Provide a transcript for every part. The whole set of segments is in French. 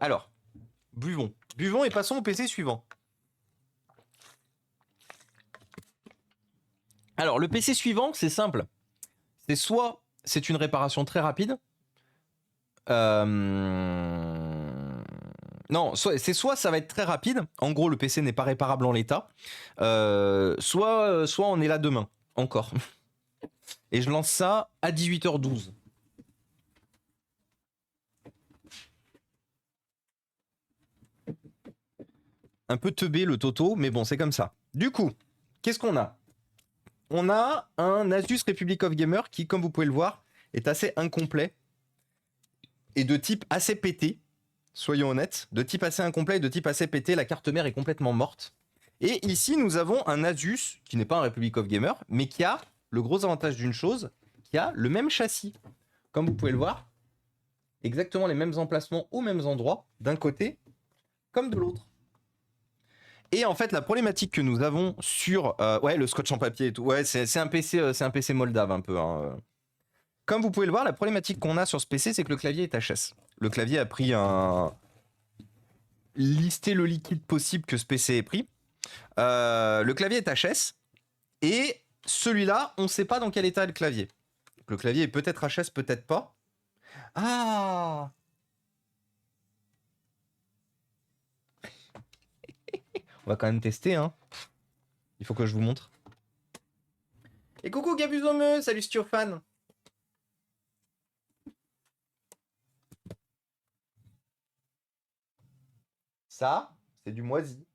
Alors, buvons. Buvons et passons au PC suivant. Alors, le PC suivant, c'est simple. C'est soit c'est une réparation très rapide. Non, c'est soit ça va être très rapide. En gros, le PC n'est pas réparable en l'état. Soit on est là demain. Encore. Et je lance ça à 18h12. Un peu teubé le Toto, mais bon, c'est comme ça. Du coup, qu'est-ce qu'on a? On a un Asus Republic of Gamer qui, comme vous pouvez le voir, est assez incomplet et de type assez pété. Soyons honnêtes, de type assez incomplet et de type assez pété, la carte mère est complètement morte. Et ici, nous avons un Asus, qui n'est pas un Republic of Gamer, mais qui a le gros avantage d'une chose, qui a le même châssis. Comme vous pouvez le voir, exactement les mêmes emplacements aux mêmes endroits, d'un côté comme de l'autre. Et en fait, la problématique que nous avons sur... ouais, le scotch en papier et tout, ouais, c'est un PC moldave un peu. Hein. Comme vous pouvez le voir, la problématique qu'on a sur ce PC, c'est que le clavier est HS. Le clavier a pris un... Lister le liquide possible que ce PC ait pris. Le clavier est HS. Et celui-là, on ne sait pas dans quel état est le clavier. Le clavier est peut-être HS, peut-être pas. Ah! On va quand même tester, hein. Il faut que je vous montre. Et coucou Gabuzomeux, salut Stiophane. Ça, c'est du moisi.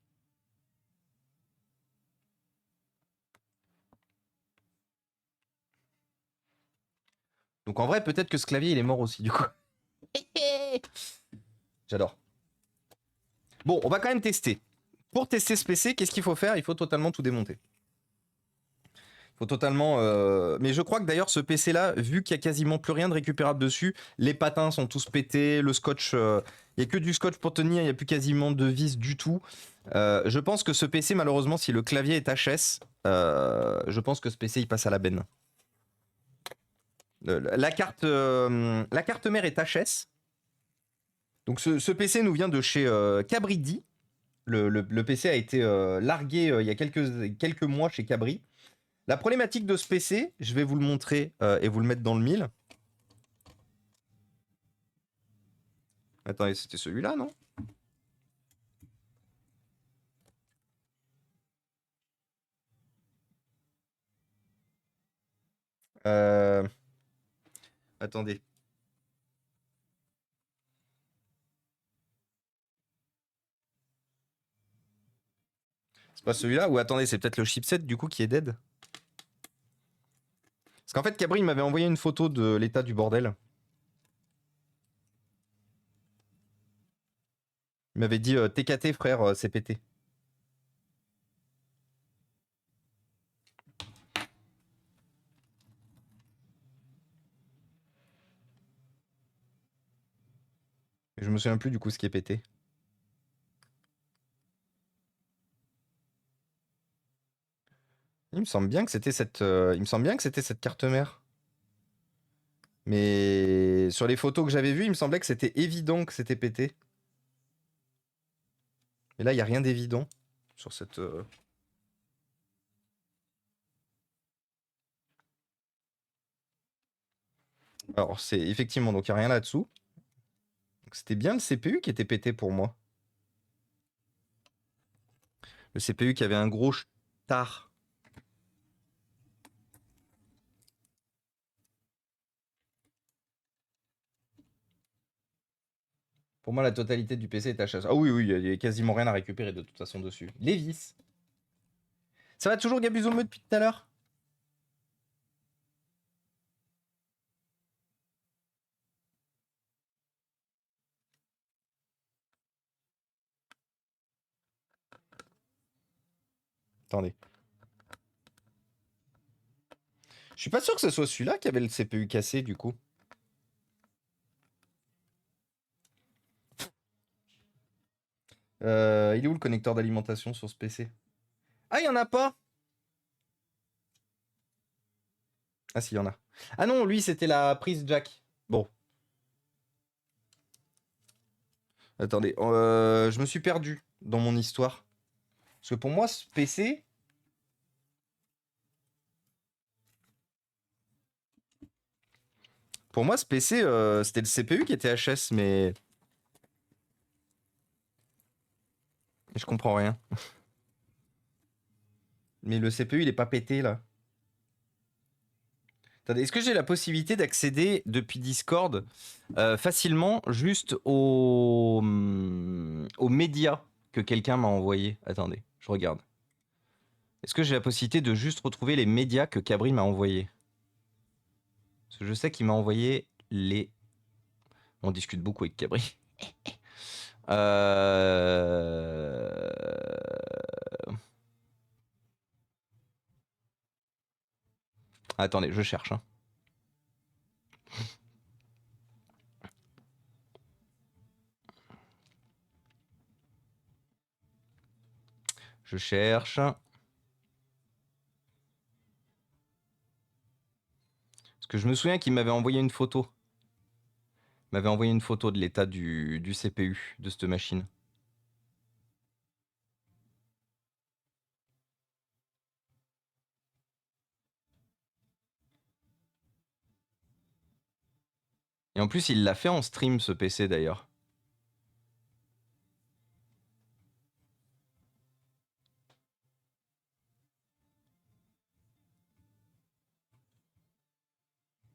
Donc en vrai, peut-être que ce clavier, il est mort aussi, du coup. J'adore. Bon, on va quand même tester. Pour tester ce PC, qu'est-ce qu'il faut faire? Il faut totalement tout démonter. Il faut totalement... Mais je crois que d'ailleurs, ce PC-là, vu qu'il n'y a quasiment plus rien de récupérable dessus, les patins sont tous pétés, le scotch... Il n'y a que du scotch pour tenir, il n'y a plus quasiment de vis du tout. Je pense que ce PC, malheureusement, si le clavier est HS, je pense que ce PC, il passe à la benne. La carte mère est HS. Donc ce PC nous vient de chez Cabridi. Le PC a été largué il y a quelques mois chez Cabri. La problématique de ce PC, je vais vous le montrer et vous le mettre dans le mille. Attendez, c'était celui-là, non? euh... Attendez. C'est pas celui-là? Ou attendez, c'est peut-être le chipset du coup qui est dead? Parce qu'en fait, Cabri m'avait envoyé une photo de l'état du bordel. Il m'avait dit TKT frère, c'est pété. Je me souviens plus du coup ce qui est pété. Il me semble bien que c'était cette carte mère. Mais sur les photos que j'avais vues, il me semblait que c'était évident que c'était pété. Et là, il n'y a rien d'évident sur cette... Alors, c'est effectivement, donc il n'y a rien là-dessous. C'était bien le CPU qui était pété pour moi. Le CPU qui avait un gros tard. Pour moi, la totalité du PC est à chasse. Ah oui, oui, il n'y a quasiment rien à récupérer de toute façon dessus. Les vis. Ça va toujours Gabuzomeux depuis tout à l'heure? Attendez. Je suis pas sûr que ce soit celui-là qui avait le CPU cassé du coup. Il est où le connecteur d'alimentation sur ce PC? Ah, il y en a pas. Ah si, il y en a. Ah non, lui, c'était la prise jack. Bon. Attendez, je me suis perdu dans mon histoire. Parce que pour moi, ce PC... Pour moi, ce PC, c'était le CPU qui était HS, mais... Je comprends rien. Mais le CPU, il est pas pété, là. Attendez, est-ce que j'ai la possibilité d'accéder depuis Discord facilement juste aux médias que quelqu'un m'a envoyé? Attendez, je regarde. Est-ce que j'ai la possibilité de juste retrouver les médias que Cabri m'a envoyés? Parce que je sais qu'il m'a envoyé les... On discute beaucoup avec Cabri. Attendez, je cherche. Hein. Je cherche. Parce que je me souviens qu'il m'avait envoyé une photo. Il m'avait envoyé une photo de l'état du CPU de cette machine. Et en plus, il l'a fait en stream, ce PC, d'ailleurs.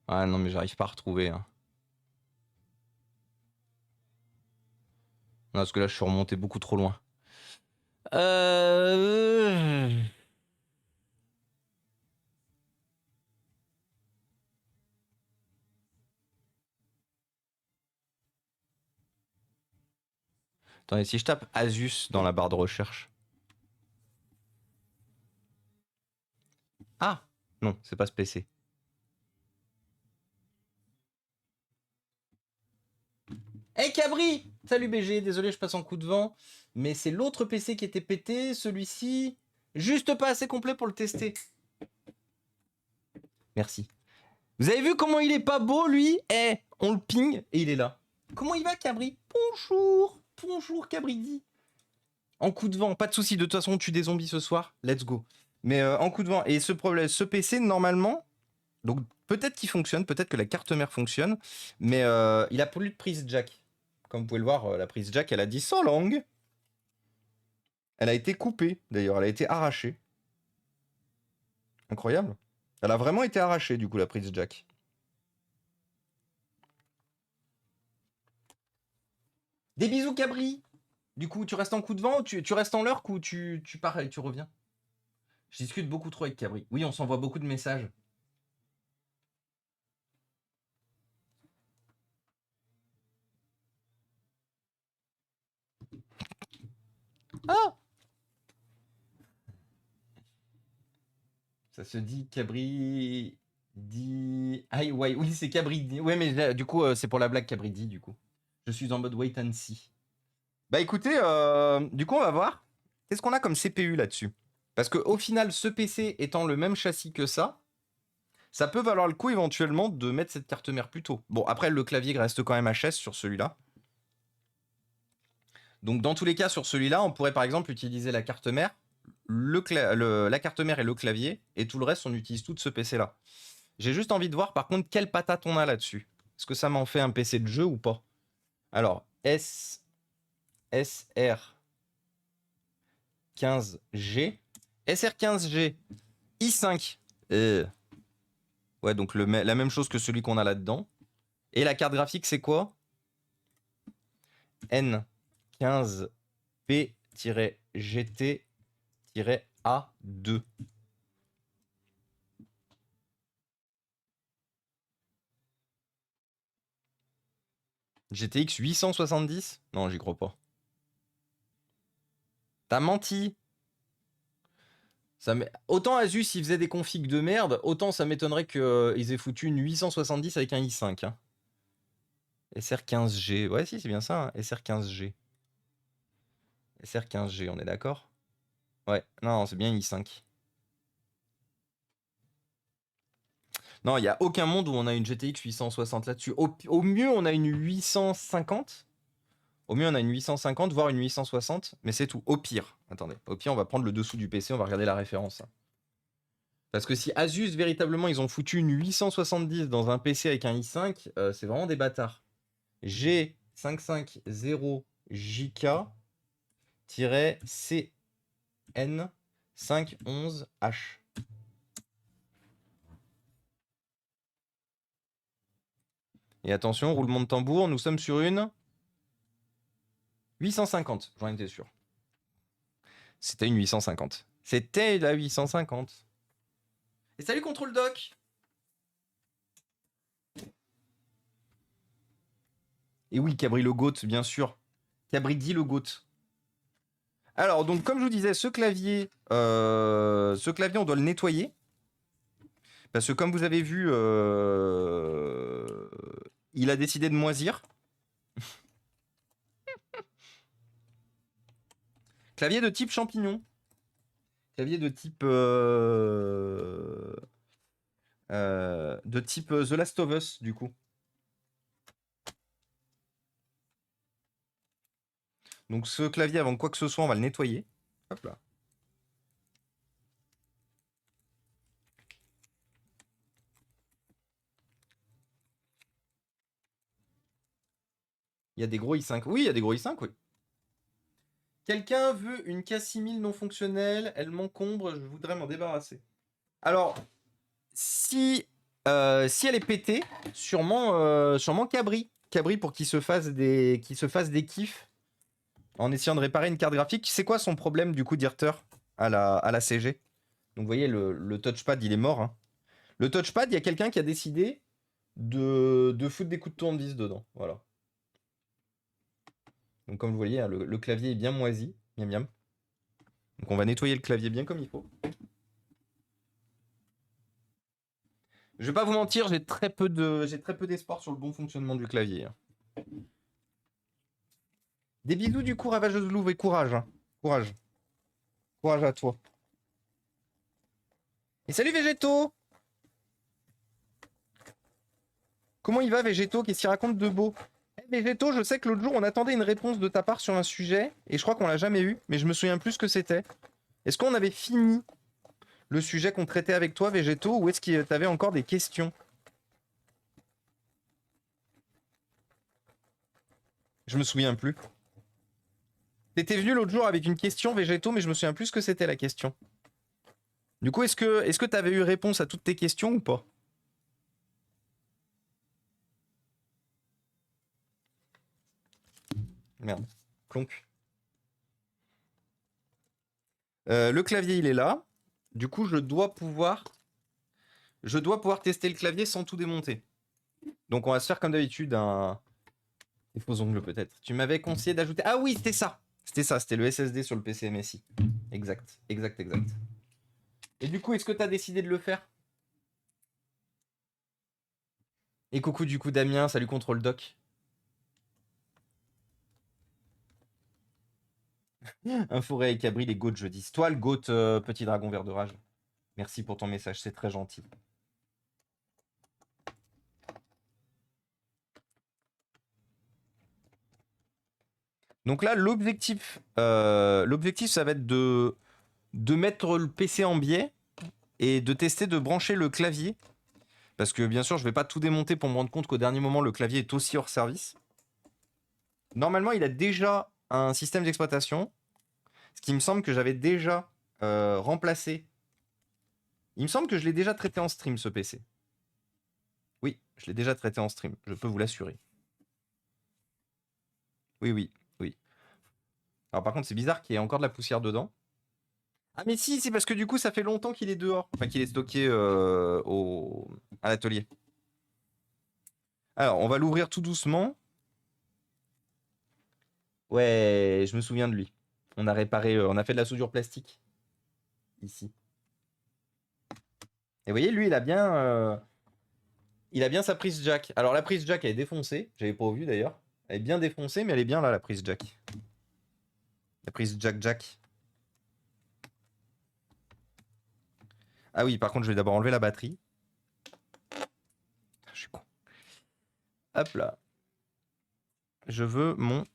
Ah non, mais j'arrive pas à retrouver. Hein. Non, parce que là, je suis remonté beaucoup trop loin. Attendez, si je tape Asus dans la barre de recherche. Ah non, c'est pas ce PC. Hey Cabri! Salut BG, désolé, je passe en coup de vent. Mais c'est l'autre PC qui était pété, celui-ci, juste pas assez complet pour le tester. Merci. Vous avez vu comment il est pas beau, lui? Eh, on le ping et il est là. Comment il va, Cabri? Bonjour! Bonjour, Cabridi. En coup de vent, pas de souci. De toute façon, on tue des zombies ce soir. Let's go. Mais en coup de vent. Et ce problème, ce PC, normalement, donc peut-être qu'il fonctionne, peut-être que la carte mère fonctionne, mais il a plus de prise jack. Comme vous pouvez le voir, la prise jack, elle a dit so long. Elle a été coupée, d'ailleurs, elle a été arrachée. Incroyable. Elle a vraiment été arrachée, du coup, la prise jack. Des bisous, Cabri. Du coup, tu restes en coup de vent ou tu restes en lurk ou tu pars et tu reviens? Je discute beaucoup trop avec Cabri. Oui, on s'envoie beaucoup de messages. Ah! Ça se dit Cabri dit. Ah ouais, oui, c'est Cabri dit. Ouais, mais là, du coup, c'est pour la blague Cabri dit, du coup. Je suis en mode wait and see. Bah écoutez, du coup, on va voir. Qu'est-ce qu'on a comme CPU là-dessus? Parce qu'au final, ce PC étant le même châssis que ça peut valoir le coup éventuellement de mettre cette carte mère plus tôt. Bon, après, le clavier reste quand même HS sur celui-là. Donc, dans tous les cas, sur celui-là, on pourrait par exemple utiliser la carte mère, la carte mère et le clavier, et tout le reste, on utilise tout de ce PC-là. J'ai juste envie de voir par contre quelle patate on a là-dessus. Est-ce que ça m'en fait un PC de jeu ou pas? Alors, SR15G. SR15G i5. Ouais, donc la même chose que celui qu'on a là-dedans. Et la carte graphique, c'est quoi? N15P-GT-A2. GTX 870? Non, j'y crois pas. T'as menti. Autant Asus il faisait des configs de merde, autant ça m'étonnerait qu'ils aient foutu une 870 avec un i5. Hein. SR15G, ouais si c'est bien ça, hein. SR15G. SR15G, on est d'accord? Ouais, non, c'est bien i5. Non, il n'y a aucun monde où on a une GTX 860 là-dessus. Au mieux, on a une 850. Au mieux, on a une 850, voire une 860, mais c'est tout. Au pire, attendez, au pire, on va prendre le dessous du PC, on va regarder la référence. Parce que si Asus, véritablement, ils ont foutu une 870 dans un PC avec un i5, c'est vraiment des bâtards. G550JK-CN511H. Et attention, roulement de tambour, nous sommes sur une 850, j'en étais sûr. C'était une 850. C'était la 850. Et salut Control Doc. Et oui, Cabri le GOAT, bien sûr. Cabri dit le GOAT. Alors, donc, comme je vous disais, ce clavier, on doit le nettoyer. Parce que comme vous avez vu, il a décidé de moisir. Clavier de type champignon. Clavier de type... The Last of Us, du coup. Donc ce clavier, avant quoi que ce soit, on va le nettoyer. Hop là. Il y a des gros i5. Oui, il y a des gros i5, oui. Quelqu'un veut une K6000 non fonctionnelle, elle m'encombre, je voudrais m'en débarrasser. Alors, si elle est pétée, sûrement Cabri. Cabri pour qu'il se fasse des kiffs en essayant de réparer une carte graphique. C'est quoi son problème du coup d'Irter à la CG? Donc vous voyez, le touchpad, il est mort. Hein. Le touchpad, il y a quelqu'un qui a décidé de foutre des coups de tournevis dedans. Voilà. Donc comme vous voyez, hein, le clavier est bien moisi. Miam miam. Donc on va nettoyer le clavier bien comme il faut. Je vais pas vous mentir, j'ai très peu d'espoir sur le bon fonctionnement du clavier. Hein. Des bisous du coup, Ravageuse Louve, et courage. Hein. Courage. Courage à toi. Et salut Végéto! Comment il va Végéto? Qu'est-ce qu'il raconte de beau? Végéto, je sais que l'autre jour on attendait une réponse de ta part sur un sujet, et je crois qu'on l'a jamais eu, mais je me souviens plus ce que c'était. Est-ce qu'on avait fini le sujet qu'on traitait avec toi, Végéto, ou est-ce que tu avais encore des questions? Je me souviens plus. T'étais venu l'autre jour avec une question, Végéto, mais je me souviens plus ce que c'était la question. Du coup, est-ce que t'avais eu réponse à toutes tes questions ou pas? Merde. Clonk. Le clavier, il est là. Du coup, je dois pouvoir tester le clavier sans tout démonter. Donc, on va se faire comme d'habitude des faux ongles peut-être. Tu m'avais conseillé d'ajouter... Ah oui, c'était ça. C'était le SSD sur le PC MSI. Exact. Et du coup, est-ce que t'as décidé de le faire? Et coucou du coup Damien, salut Control Doc. Un forêt avec Cabri, les goats jeudi. C'est toi le goat, petit dragon vert de rage. Merci pour ton message, c'est très gentil. Donc là, l'objectif, ça va être de mettre le PC en biais et de tester de brancher le clavier. Parce que bien sûr, je vais pas tout démonter pour me rendre compte qu'au dernier moment, le clavier est aussi hors service. Normalement, il a déjà un système d'exploitation. Ce qui me semble que j'avais déjà remplacé. Il me semble que je l'ai déjà traité en stream, ce PC. Oui, je l'ai déjà traité en stream, je peux vous l'assurer. Oui. Alors par contre, c'est bizarre qu'il y ait encore de la poussière dedans. Ah mais si, c'est parce que du coup, ça fait longtemps qu'il est dehors. Enfin, qu'il est stocké à l'atelier. Alors, on va l'ouvrir tout doucement. Ouais, je me souviens de lui. On a réparé, on a fait de la soudure plastique. Ici. Et vous voyez, lui, il a bien sa prise jack. Alors la prise jack, elle est défoncée. J'avais pas vu d'ailleurs. Elle est bien défoncée, mais elle est bien là, la prise jack. La prise jack. Ah oui, par contre, je vais d'abord enlever la batterie. Je suis con. Hop là. Je veux mon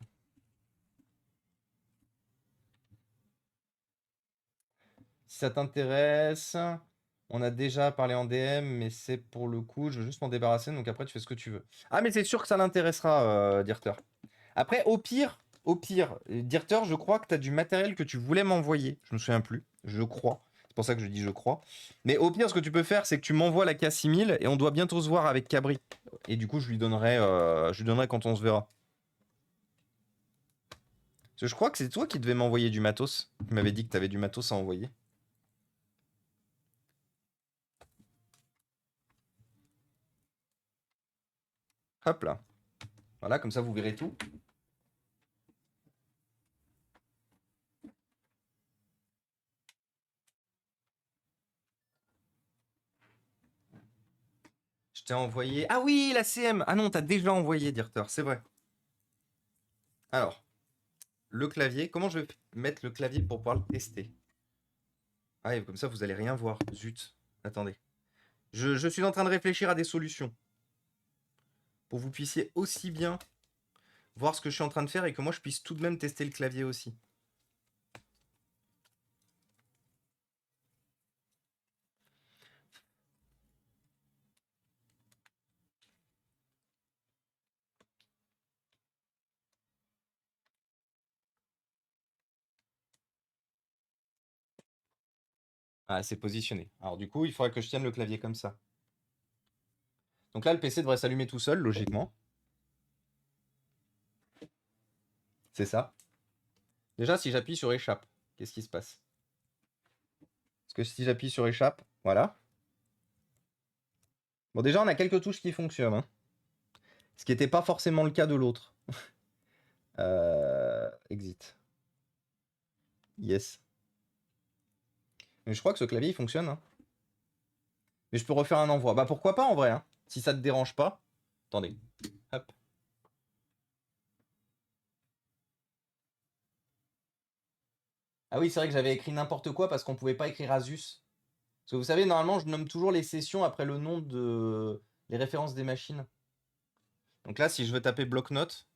Si ça t'intéresse, on a déjà parlé en DM, mais c'est pour le coup, je veux juste m'en débarrasser, donc après tu fais ce que tu veux. Ah, mais c'est sûr que ça l'intéressera, Dirter. Après, au pire, Dirter, je crois que tu as du matériel que tu voulais m'envoyer. Je me souviens plus, je crois. C'est pour ça que je dis je crois. Mais au pire, ce que tu peux faire, c'est que tu m'envoies la K6000 et on doit bientôt se voir avec Cabri. Et du coup, je lui donnerai quand on se verra. Parce que je crois que c'est toi qui devais m'envoyer du matos. Tu m'avais dit que tu avais du matos à envoyer. Hop là. Voilà, comme ça vous verrez tout. Je t'ai envoyé. Ah oui, la CM. Ah non, t'as déjà envoyé, Dirter, c'est vrai. Alors, le clavier. Comment je vais mettre le clavier pour pouvoir le tester? Ah, et comme ça, vous allez rien voir. Zut. Attendez. Je suis en train de réfléchir à des solutions. Pour que vous puissiez aussi bien voir ce que je suis en train de faire et que moi, je puisse tout de même tester le clavier aussi. Ah, c'est positionné. Alors du coup, il faudrait que je tienne le clavier comme ça. Donc là, le PC devrait s'allumer tout seul, logiquement. C'est ça. Déjà, si j'appuie sur échappe, qu'est-ce qui se passe? Parce que si j'appuie sur échappe, voilà. Bon, déjà, on a quelques touches qui fonctionnent, hein. Ce qui n'était pas forcément le cas de l'autre. Exit. Yes. Mais je crois que ce clavier, il fonctionne, hein. Mais je peux refaire un envoi. Bah pourquoi pas en vrai, hein. Si ça te dérange pas. Attendez. Hop. Ah oui, c'est vrai que j'avais écrit n'importe quoi parce qu'on pouvait pas écrire Asus. Parce que vous savez, normalement, je nomme toujours les sessions après le nom de les références des machines. Donc là, si je veux taper bloc-notes.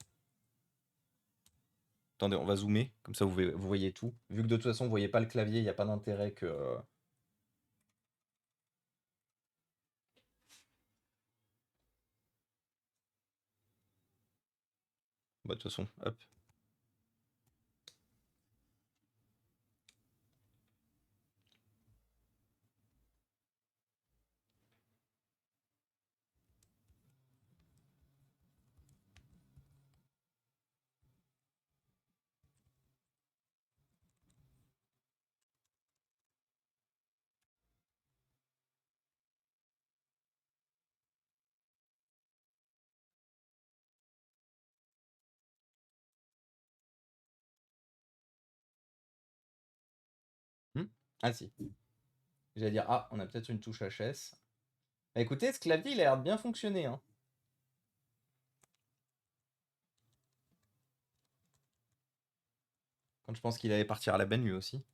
Attendez, on va zoomer. Comme ça, vous voyez tout. Vu que de toute façon, vous voyez pas le clavier, il n'y a pas d'intérêt que. Bah, de toute façon, hop. Ah si. J'allais dire, ah, on a peut-être une touche HS. Bah, écoutez, ce clavier, il a l'air de bien fonctionner, hein. Quand je pense qu'il allait partir à la benne lui aussi.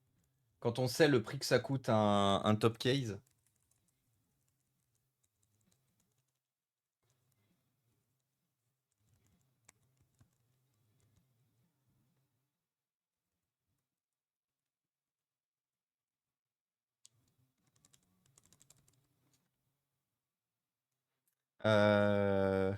Quand on sait le prix que ça coûte un top case. Euh...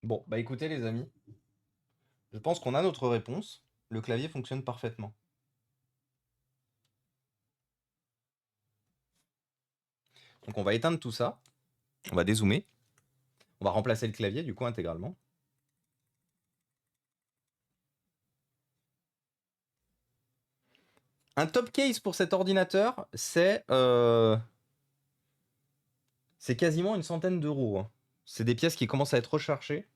Bon, bah écoutez les amis, je pense qu'on a notre réponse. Le clavier fonctionne parfaitement. Donc on va éteindre tout ça. On va dézoomer. On va remplacer le clavier du coup intégralement. Un top case pour cet ordinateur, c'est quasiment une centaine d'euros, hein. C'est des pièces qui commencent à être recherchées.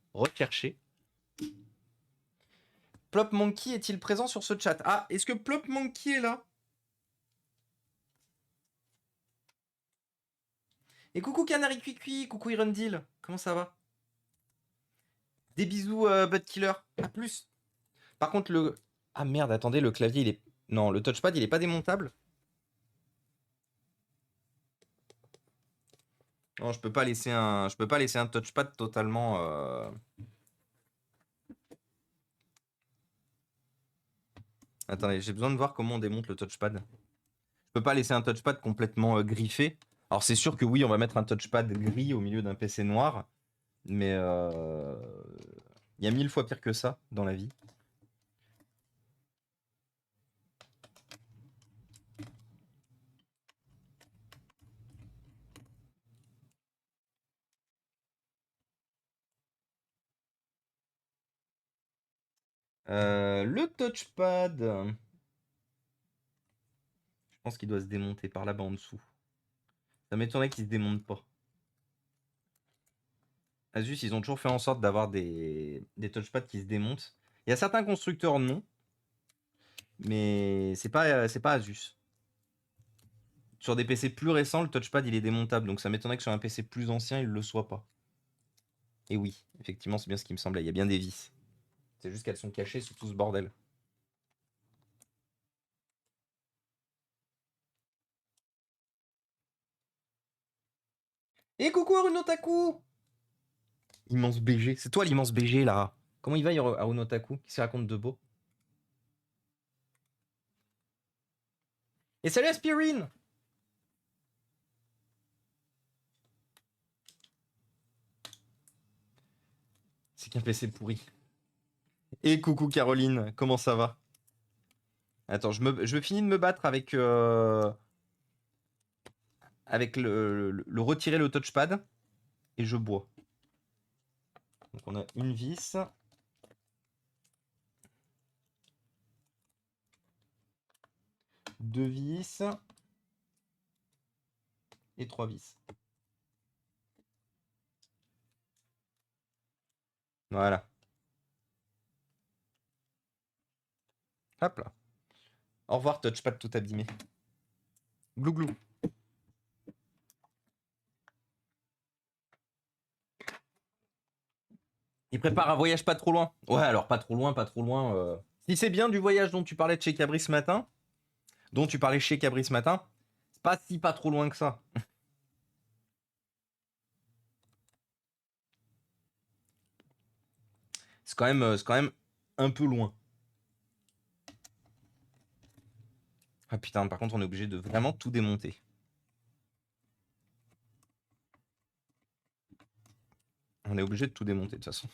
Plop Monkey est-il présent sur ce chat? Ah, est-ce que Plop Monkey est là? Et coucou Canary Cuicui, coucou Irundil, comment ça va? Des bisous Bud Killer, à plus. Par contre le... Ah merde, attendez, le clavier il est... Non, le touchpad il est pas démontable. Non, je peux pas laisser un touchpad totalement... Attendez, j'ai besoin de voir comment on démonte le touchpad. Je peux pas laisser un touchpad complètement griffé. Alors c'est sûr que oui, on va mettre un touchpad gris au milieu d'un PC noir. Mais il y a 1000 fois pire que ça dans la vie. Le touchpad. Je pense qu'il doit se démonter par là-bas en dessous. Ça m'étonnerait qu'il se démonte pas. Asus, ils ont toujours fait en sorte d'avoir des touchpads qui se démontent. Il y a certains constructeurs non, mais c'est pas Asus. Sur des PC plus récents, le touchpad il est démontable, donc ça m'étonnerait que sur un PC plus ancien, il le soit pas. Et oui, effectivement, c'est bien ce qui me semblait. Il y a bien des vis. C'est juste qu'elles sont cachées sous tout ce bordel. Et coucou Arunotaku! Immense BG. C'est toi l'immense BG là. Comment il va Arunotaku? Qui se raconte de beau? Et salut Aspirine! C'est qu'un PC pourri. Et coucou Caroline, comment ça va? Attends, je finis de me battre avec, avec le retirer le touchpad et je bois. Donc on a une vis. Deux vis. Et trois vis. Voilà. Hop là. Au revoir touchpad tout abîmé. Glou glou. Il prépare un voyage pas trop loin. Ouais, alors pas trop loin, pas trop loin. Si c'est bien du voyage dont tu parlais de chez Cabri ce matin, c'est pas si pas trop loin que ça. C'est quand même un peu loin. Ah putain, par contre, on est obligé de vraiment tout démonter. On est obligé de tout démonter de toute façon.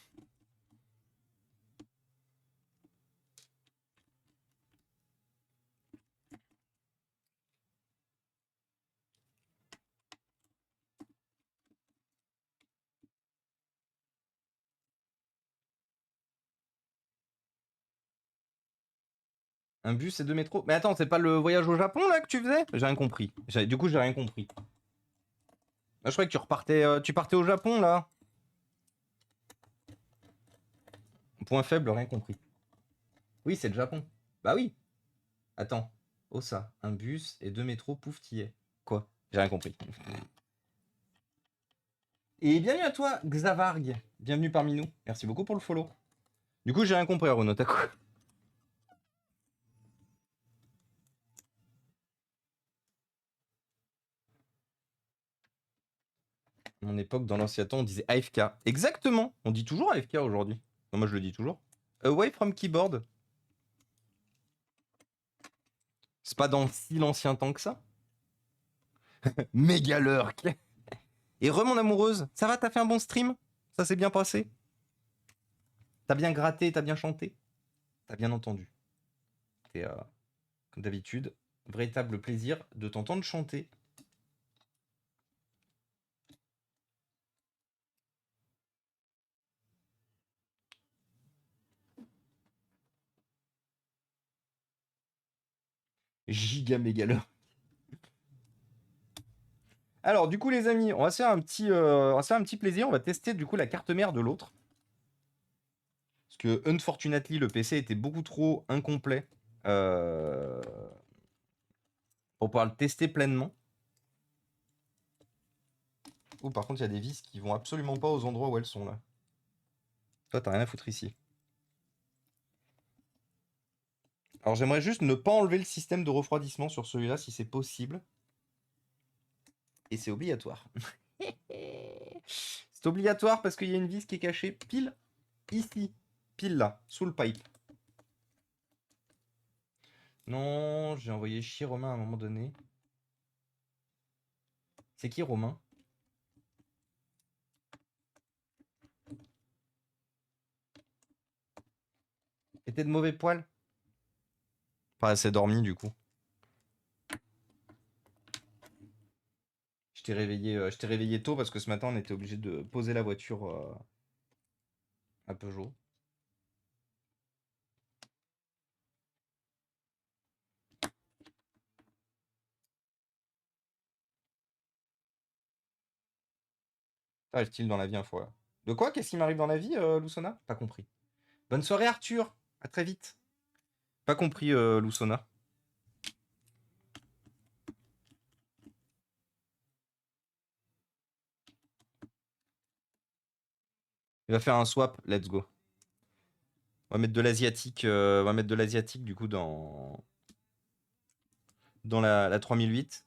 Un bus et deux métros. Mais attends, c'est pas le voyage au Japon là que tu faisais? J'ai rien compris. Du coup, j'ai rien compris. Ah, je croyais que tu partais au Japon là. Point faible, rien compris. Oui, c'est le Japon. Bah oui. Attends. Oh ça, un bus et deux métros, pouf, t'y es. Quoi? J'ai rien compris. Et bienvenue à toi, Xavarg. Bienvenue parmi nous. Merci beaucoup pour le follow. Du coup, j'ai rien compris, Aruno. T'as quoi? Mon époque, dans l'ancien temps, on disait AFK. Exactement. On dit toujours AFK aujourd'hui. Non, moi, je le dis toujours. Away from keyboard. C'est pas dans si l'ancien temps que ça. Méga lurk. Et mon amoureuse, ça va, t'as fait un bon stream? Ça s'est bien passé? T'as bien gratté, t'as bien chanté? T'as bien entendu. Et comme d'habitude, véritable plaisir de t'entendre chanter. Giga méga lurk. Alors, du coup, les amis, on va se faire un petit plaisir. On va tester du coup la carte mère de l'autre. Parce que, unfortunately, le PC était beaucoup trop incomplet pour pouvoir le tester pleinement. Oh, par contre, il y a des vis qui vont absolument pas aux endroits où elles sont, là. Toi, t'as rien à foutre ici. Alors, j'aimerais juste ne pas enlever le système de refroidissement sur celui-là, si c'est possible. Et c'est obligatoire. C'est obligatoire parce qu'il y a une vis qui est cachée pile ici. Pile là, sous le pipe. Non, j'ai envoyé chier Romain à un moment donné. C'est qui Romain? Était de mauvais poil? Pas assez dormi du coup. Je t'ai réveillé tôt parce que ce matin on était obligé de poser la voiture à Peugeot. Ah, est-il dans la vie un fois. De quoi? Qu'est-ce qui m'arrive dans la vie, Loussona? Pas compris. Bonne soirée Arthur. À très vite. Pas compris, Loussona. Il va faire un swap. Let's go. On va mettre de l'asiatique. On va mettre de l'asiatique du coup dans la 3008.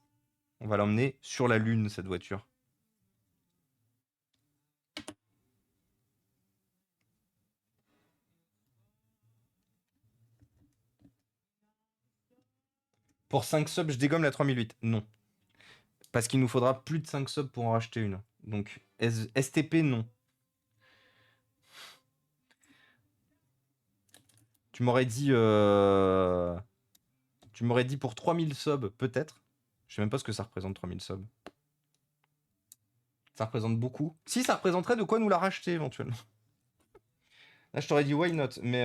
On va l'emmener sur la lune cette voiture. Pour 5 subs, je dégomme la 3008. Non. Parce qu'il nous faudra plus de 5 subs pour en racheter une. Donc STP, non. Tu m'aurais dit. Tu m'aurais dit pour 3000 subs, peut-être. Je sais même pas ce que ça représente 3000 subs. Ça représente beaucoup. Si, ça représenterait de quoi nous la racheter éventuellement. Là, je t'aurais dit why not, mais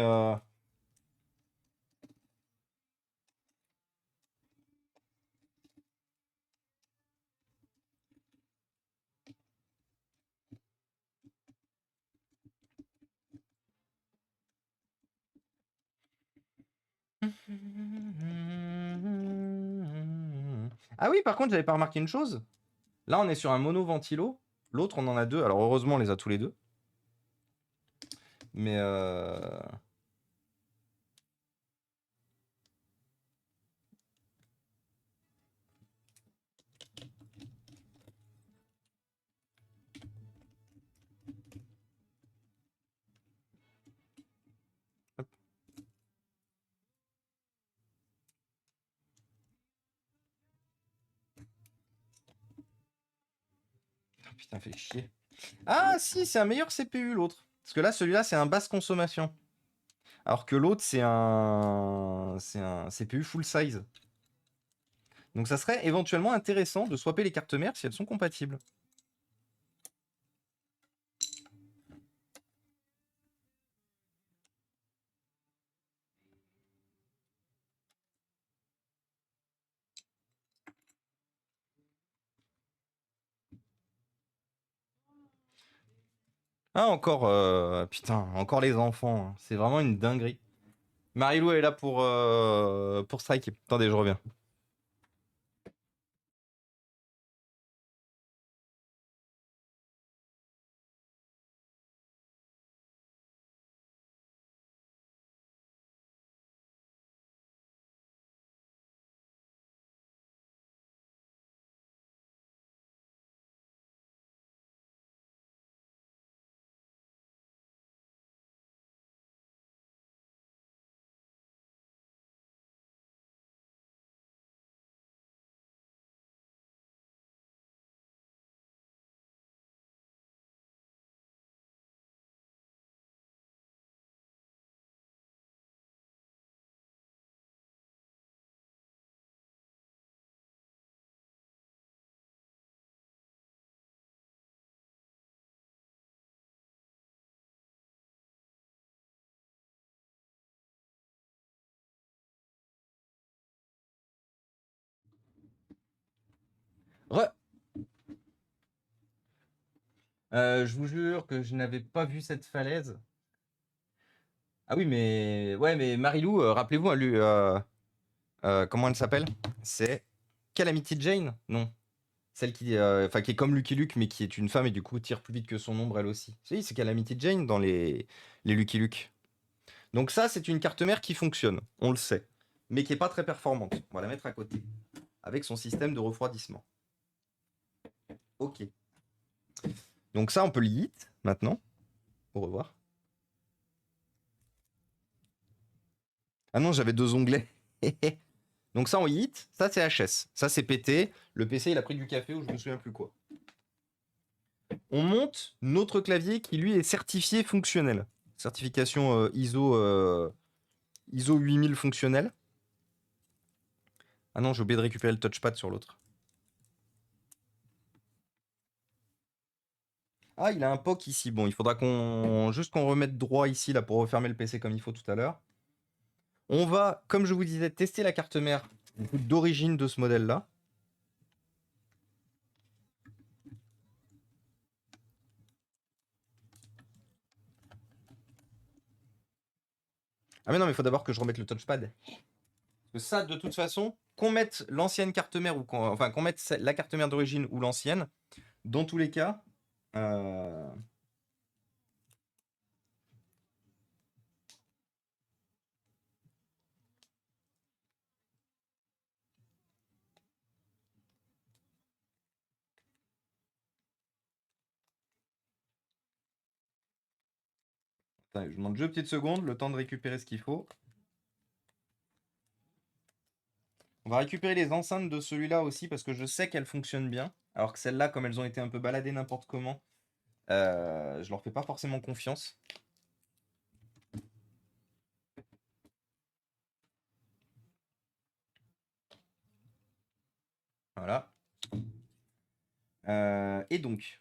Ah oui, par contre, j'avais pas remarqué une chose. Là, on est sur un mono-ventilo. L'autre, on en a deux. Alors, heureusement, on les a tous les deux. Mais oh, putain, fait chier. Ah si, c'est un meilleur CPU l'autre. Parce que là, celui-là, c'est un basse consommation. Alors que l'autre, c'est un CPU full size. Donc ça serait éventuellement intéressant de swapper les cartes mères si elles sont compatibles. Ah encore, putain, encore les enfants, hein. C'est vraiment une dinguerie. Marilou est là pour strike. Attendez, je reviens. Re... je vous jure que je n'avais pas vu cette falaise. Ah oui, mais ouais, mais Marilou, rappelez-vous, hein, lui, comment elle s'appelle? C'est Calamity Jane? Non. Celle qui est comme Lucky Luke, mais qui est une femme et du coup tire plus vite que son ombre elle aussi. Si, c'est Calamity Jane dans les Lucky Luke. Donc ça, c'est une carte mère qui fonctionne, on le sait, mais qui est pas très performante. On va la mettre à côté, avec son système de refroidissement. Ok. Donc ça, on peut le hit maintenant. Au revoir. Ah non, j'avais 2 onglets. Donc ça, on hit. Ça, c'est HS. Ça, c'est pété. Le PC, il a pris du café ou je me souviens plus quoi. On monte notre clavier qui, lui, est certifié fonctionnel. Certification ISO 8000 fonctionnel. Ah non, j'ai oublié de récupérer le touchpad sur l'autre. Ah, il a un POC ici. Bon, il faudra juste qu'on remette droit ici là pour refermer le PC comme il faut tout à l'heure. On va, comme je vous disais, tester la carte mère d'origine de ce modèle-là. Ah mais non, mais il faut d'abord que je remette le touchpad. Parce que ça, de toute façon, qu'on mette l'ancienne carte mère ou qu'on mette la carte mère d'origine ou l'ancienne, dans tous les cas. euh, Attends, je demande 2 petites secondes, le temps de récupérer ce qu'il faut. On va récupérer les enceintes de celui-là aussi parce que je sais qu'elles fonctionnent bien. Alors que celles-là, comme elles ont été un peu baladées n'importe comment, je leur fais pas forcément confiance. Voilà. Et donc,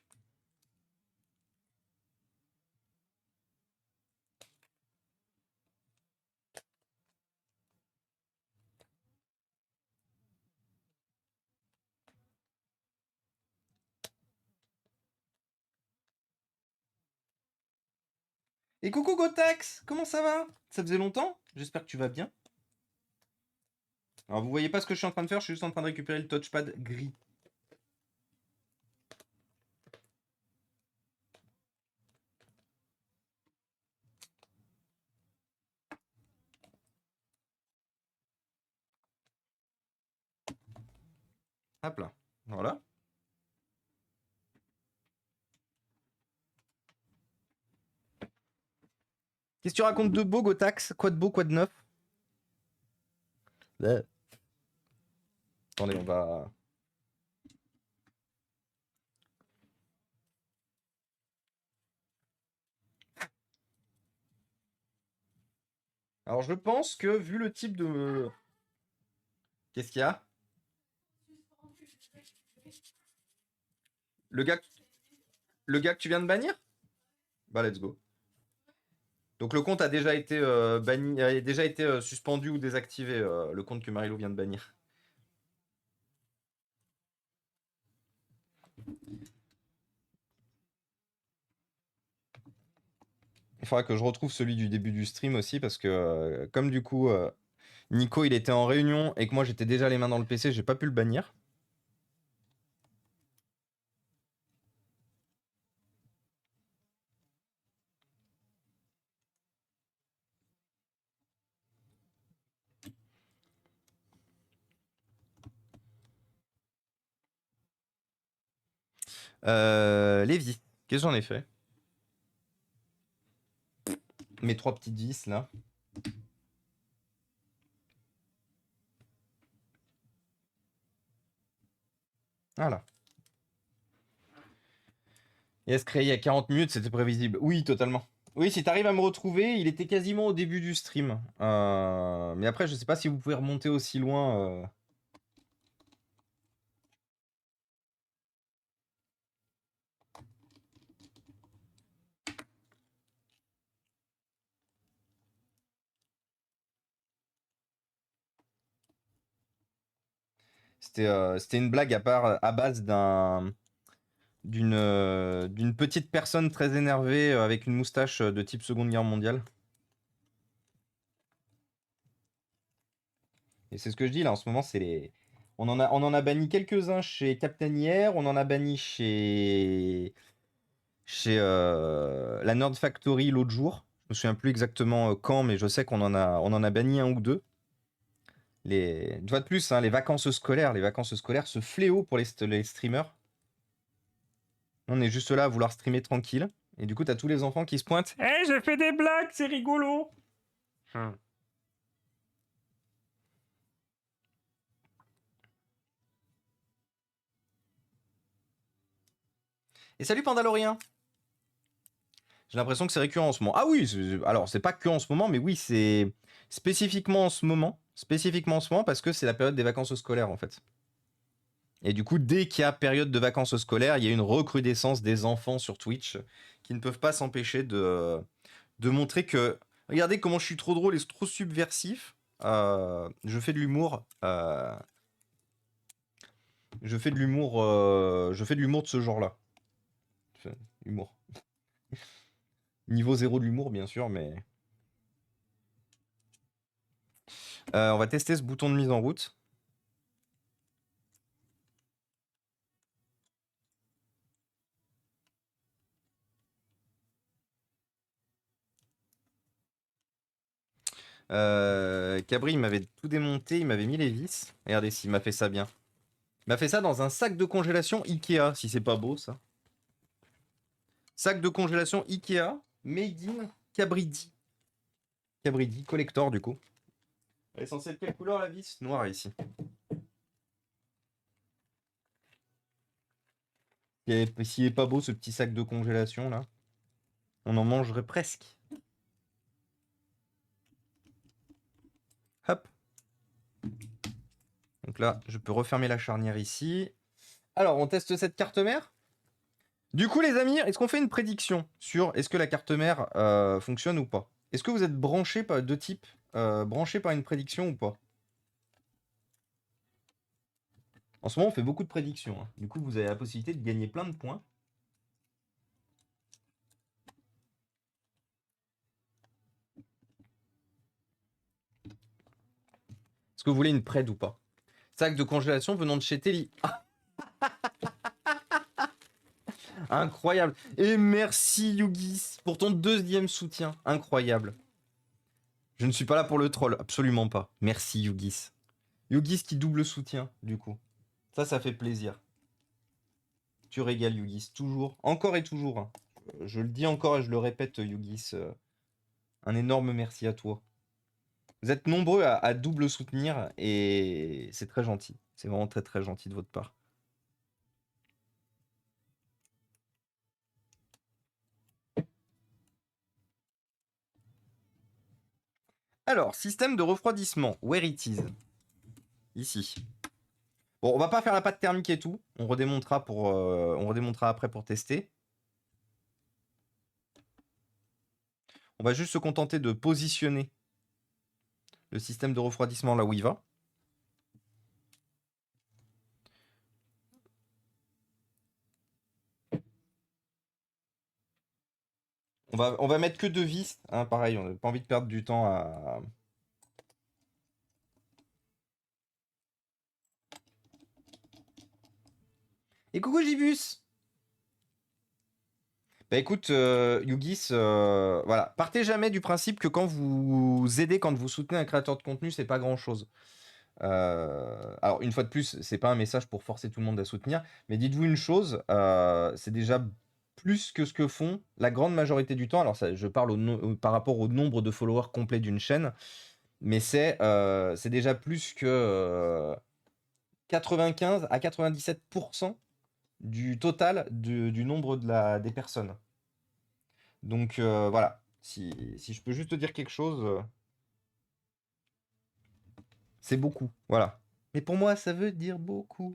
et coucou Gotax, comment ça va? Ça faisait longtemps? J'espère que tu vas bien. Alors vous voyez pas ce que je suis en train de faire, je suis juste en train de récupérer le touchpad gris. Hop là. Voilà. Qu'est-ce que tu racontes de beau, Gotax? Quoi de beau, quoi de neuf? Ouais. Attendez, on va. Alors je pense que vu le type de. Qu'est-ce qu'il y a? Le gars... le gars que tu viens de bannir? Bah let's go. Donc le compte a déjà été banni, a déjà été suspendu ou désactivé, le compte que Marilou vient de bannir. Il faudra que je retrouve celui du début du stream aussi parce que comme du coup Nico il était en réunion et que moi j'étais déjà les mains dans le PC, j'ai pas pu le bannir. Les vis. Qu'est-ce que j'en ai fait? Mes 3 petites vis là. Voilà. Yes, créé il y a 40 minutes, c'était prévisible. Oui, totalement. Oui, si t'arrives à me retrouver, il était quasiment au début du stream. Mais après, je sais pas si vous pouvez remonter aussi loin. C'était une blague à base d'une petite personne très énervée avec une moustache de type Seconde Guerre mondiale. Et c'est ce que je dis là en ce moment, c'est On en a banni quelques-uns chez Captain hier, on en a banni chez la Nerd Factory l'autre jour. Je me souviens plus exactement quand, mais je sais on en a banni un ou deux. Une fois de plus, hein, les vacances scolaires, ce fléau pour les streamers. On est juste là à vouloir streamer tranquille. Et du coup, t'as tous les enfants qui se pointent. Eh, j'ai fait des blagues, c'est rigolo. Et salut Pandalorien. J'ai l'impression que c'est récurrent en ce moment. Ah oui, alors c'est pas que en ce moment, mais oui, c'est spécifiquement en ce moment. Spécifiquement en ce moment parce que c'est la période des vacances scolaires en fait. Et du coup, dès qu'il y a période de vacances scolaires, il y a une recrudescence des enfants sur Twitch qui ne peuvent pas s'empêcher de montrer que regardez comment je suis trop drôle et trop subversif. Je fais de l'humour. Je fais de l'humour. Je fais de l'humour de ce genre-là. Enfin, humour. Niveau zéro de l'humour, bien sûr, mais. On va tester ce bouton de mise en route. Cabri, il m'avait tout démonté, il m'avait mis les vis. Regardez s'il m'a fait ça bien. Il m'a fait ça dans un sac de congélation Ikea, si c'est pas beau ça. Sac de congélation Ikea, made in Cabridi. Cabridi, collector du coup. Elle est censée être quelle couleur la vis? Noire ici. S'il est pas beau ce petit sac de congélation là, on en mangerait presque. Hop. Donc là, je peux refermer la charnière ici. Alors, on teste cette carte mère. Du coup, les amis, est-ce qu'on fait une prédiction sur est-ce que la carte mère fonctionne ou pas? Est-ce que vous êtes branchés par de type branchés par une prédiction ou pas? En ce moment, on fait beaucoup de prédictions, hein. Du coup, vous avez la possibilité de gagner plein de points. Est-ce que vous voulez une préd ou pas? Sac de congélation venant de chez Telly. Incroyable. Et merci Yugis pour ton deuxième soutien. Incroyable. Je ne suis pas là pour le troll, absolument pas. Merci Yugis. Yugis qui double soutien, du coup. Ça fait plaisir. Tu régales Yugis, toujours. Encore et toujours, hein. Je le dis encore et je le répète, Yugis. Un énorme merci à toi. Vous êtes nombreux à double soutenir et c'est très gentil. C'est vraiment très très gentil de votre part. Alors, système de refroidissement. Where it is. Ici. Bon, on va pas faire la pâte thermique et tout. On redémontera après pour tester. On va juste se contenter de positionner le système de refroidissement là où il va. On va mettre que deux vis, hein, pareil, on n'a pas envie de perdre du temps à... Et coucou Gibus. Bah écoute, Yugis, voilà, partez jamais du principe que quand vous aidez, quand vous soutenez un créateur de contenu, c'est pas grand-chose. Alors une fois de plus, c'est pas un message pour forcer tout le monde à soutenir, mais dites-vous une chose, c'est déjà plus que ce que font la grande majorité du temps. Alors ça, je parle par rapport au nombre de followers complets d'une chaîne, mais c'est déjà plus que 95 à 97% du total du nombre des personnes. Donc voilà, si je peux juste te dire quelque chose, c'est beaucoup, voilà. Mais pour moi, ça veut dire beaucoup.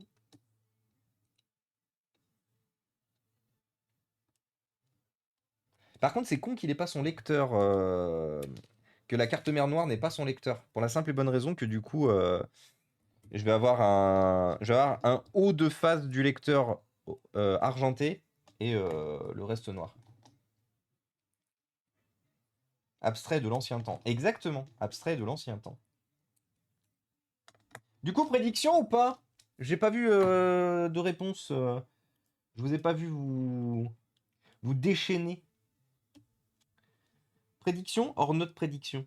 Par contre, c'est con qu'il ait pas son lecteur, que la carte mère noire n'ait pas son lecteur. Pour la simple et bonne raison que du coup, je vais avoir un haut de phase du lecteur argenté et le reste noir. Abstrait de l'ancien temps. Exactement, abstrait de l'ancien temps. Du coup, prédiction ou pas? J'ai pas vu de réponse. Je vous ai pas vu vous déchaîner. Prédiction hors notre prédiction.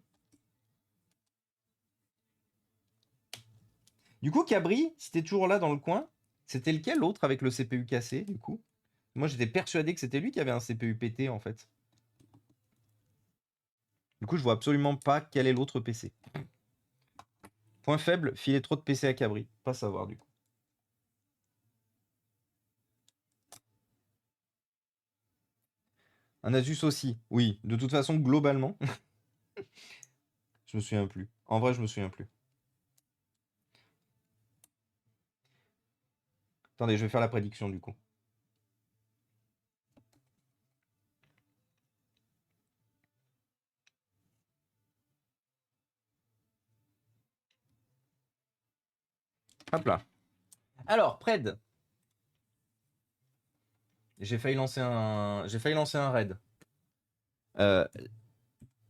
Du coup, Cabri, si t'es toujours là dans le coin, c'était lequel l'autre avec le CPU cassé, du coup? Moi, j'étais persuadé que c'était lui qui avait un CPU pété, en fait. Du coup, je vois absolument pas quel est l'autre PC. Point faible, filer trop de PC à Cabri. Pas savoir, du coup. Un Asus aussi. Oui, de toute façon, globalement, je me souviens plus. En vrai, je me souviens plus. Attendez, je vais faire la prédiction, du coup. Hop là. Alors, Pred. J'ai failli lancer un raid. Euh,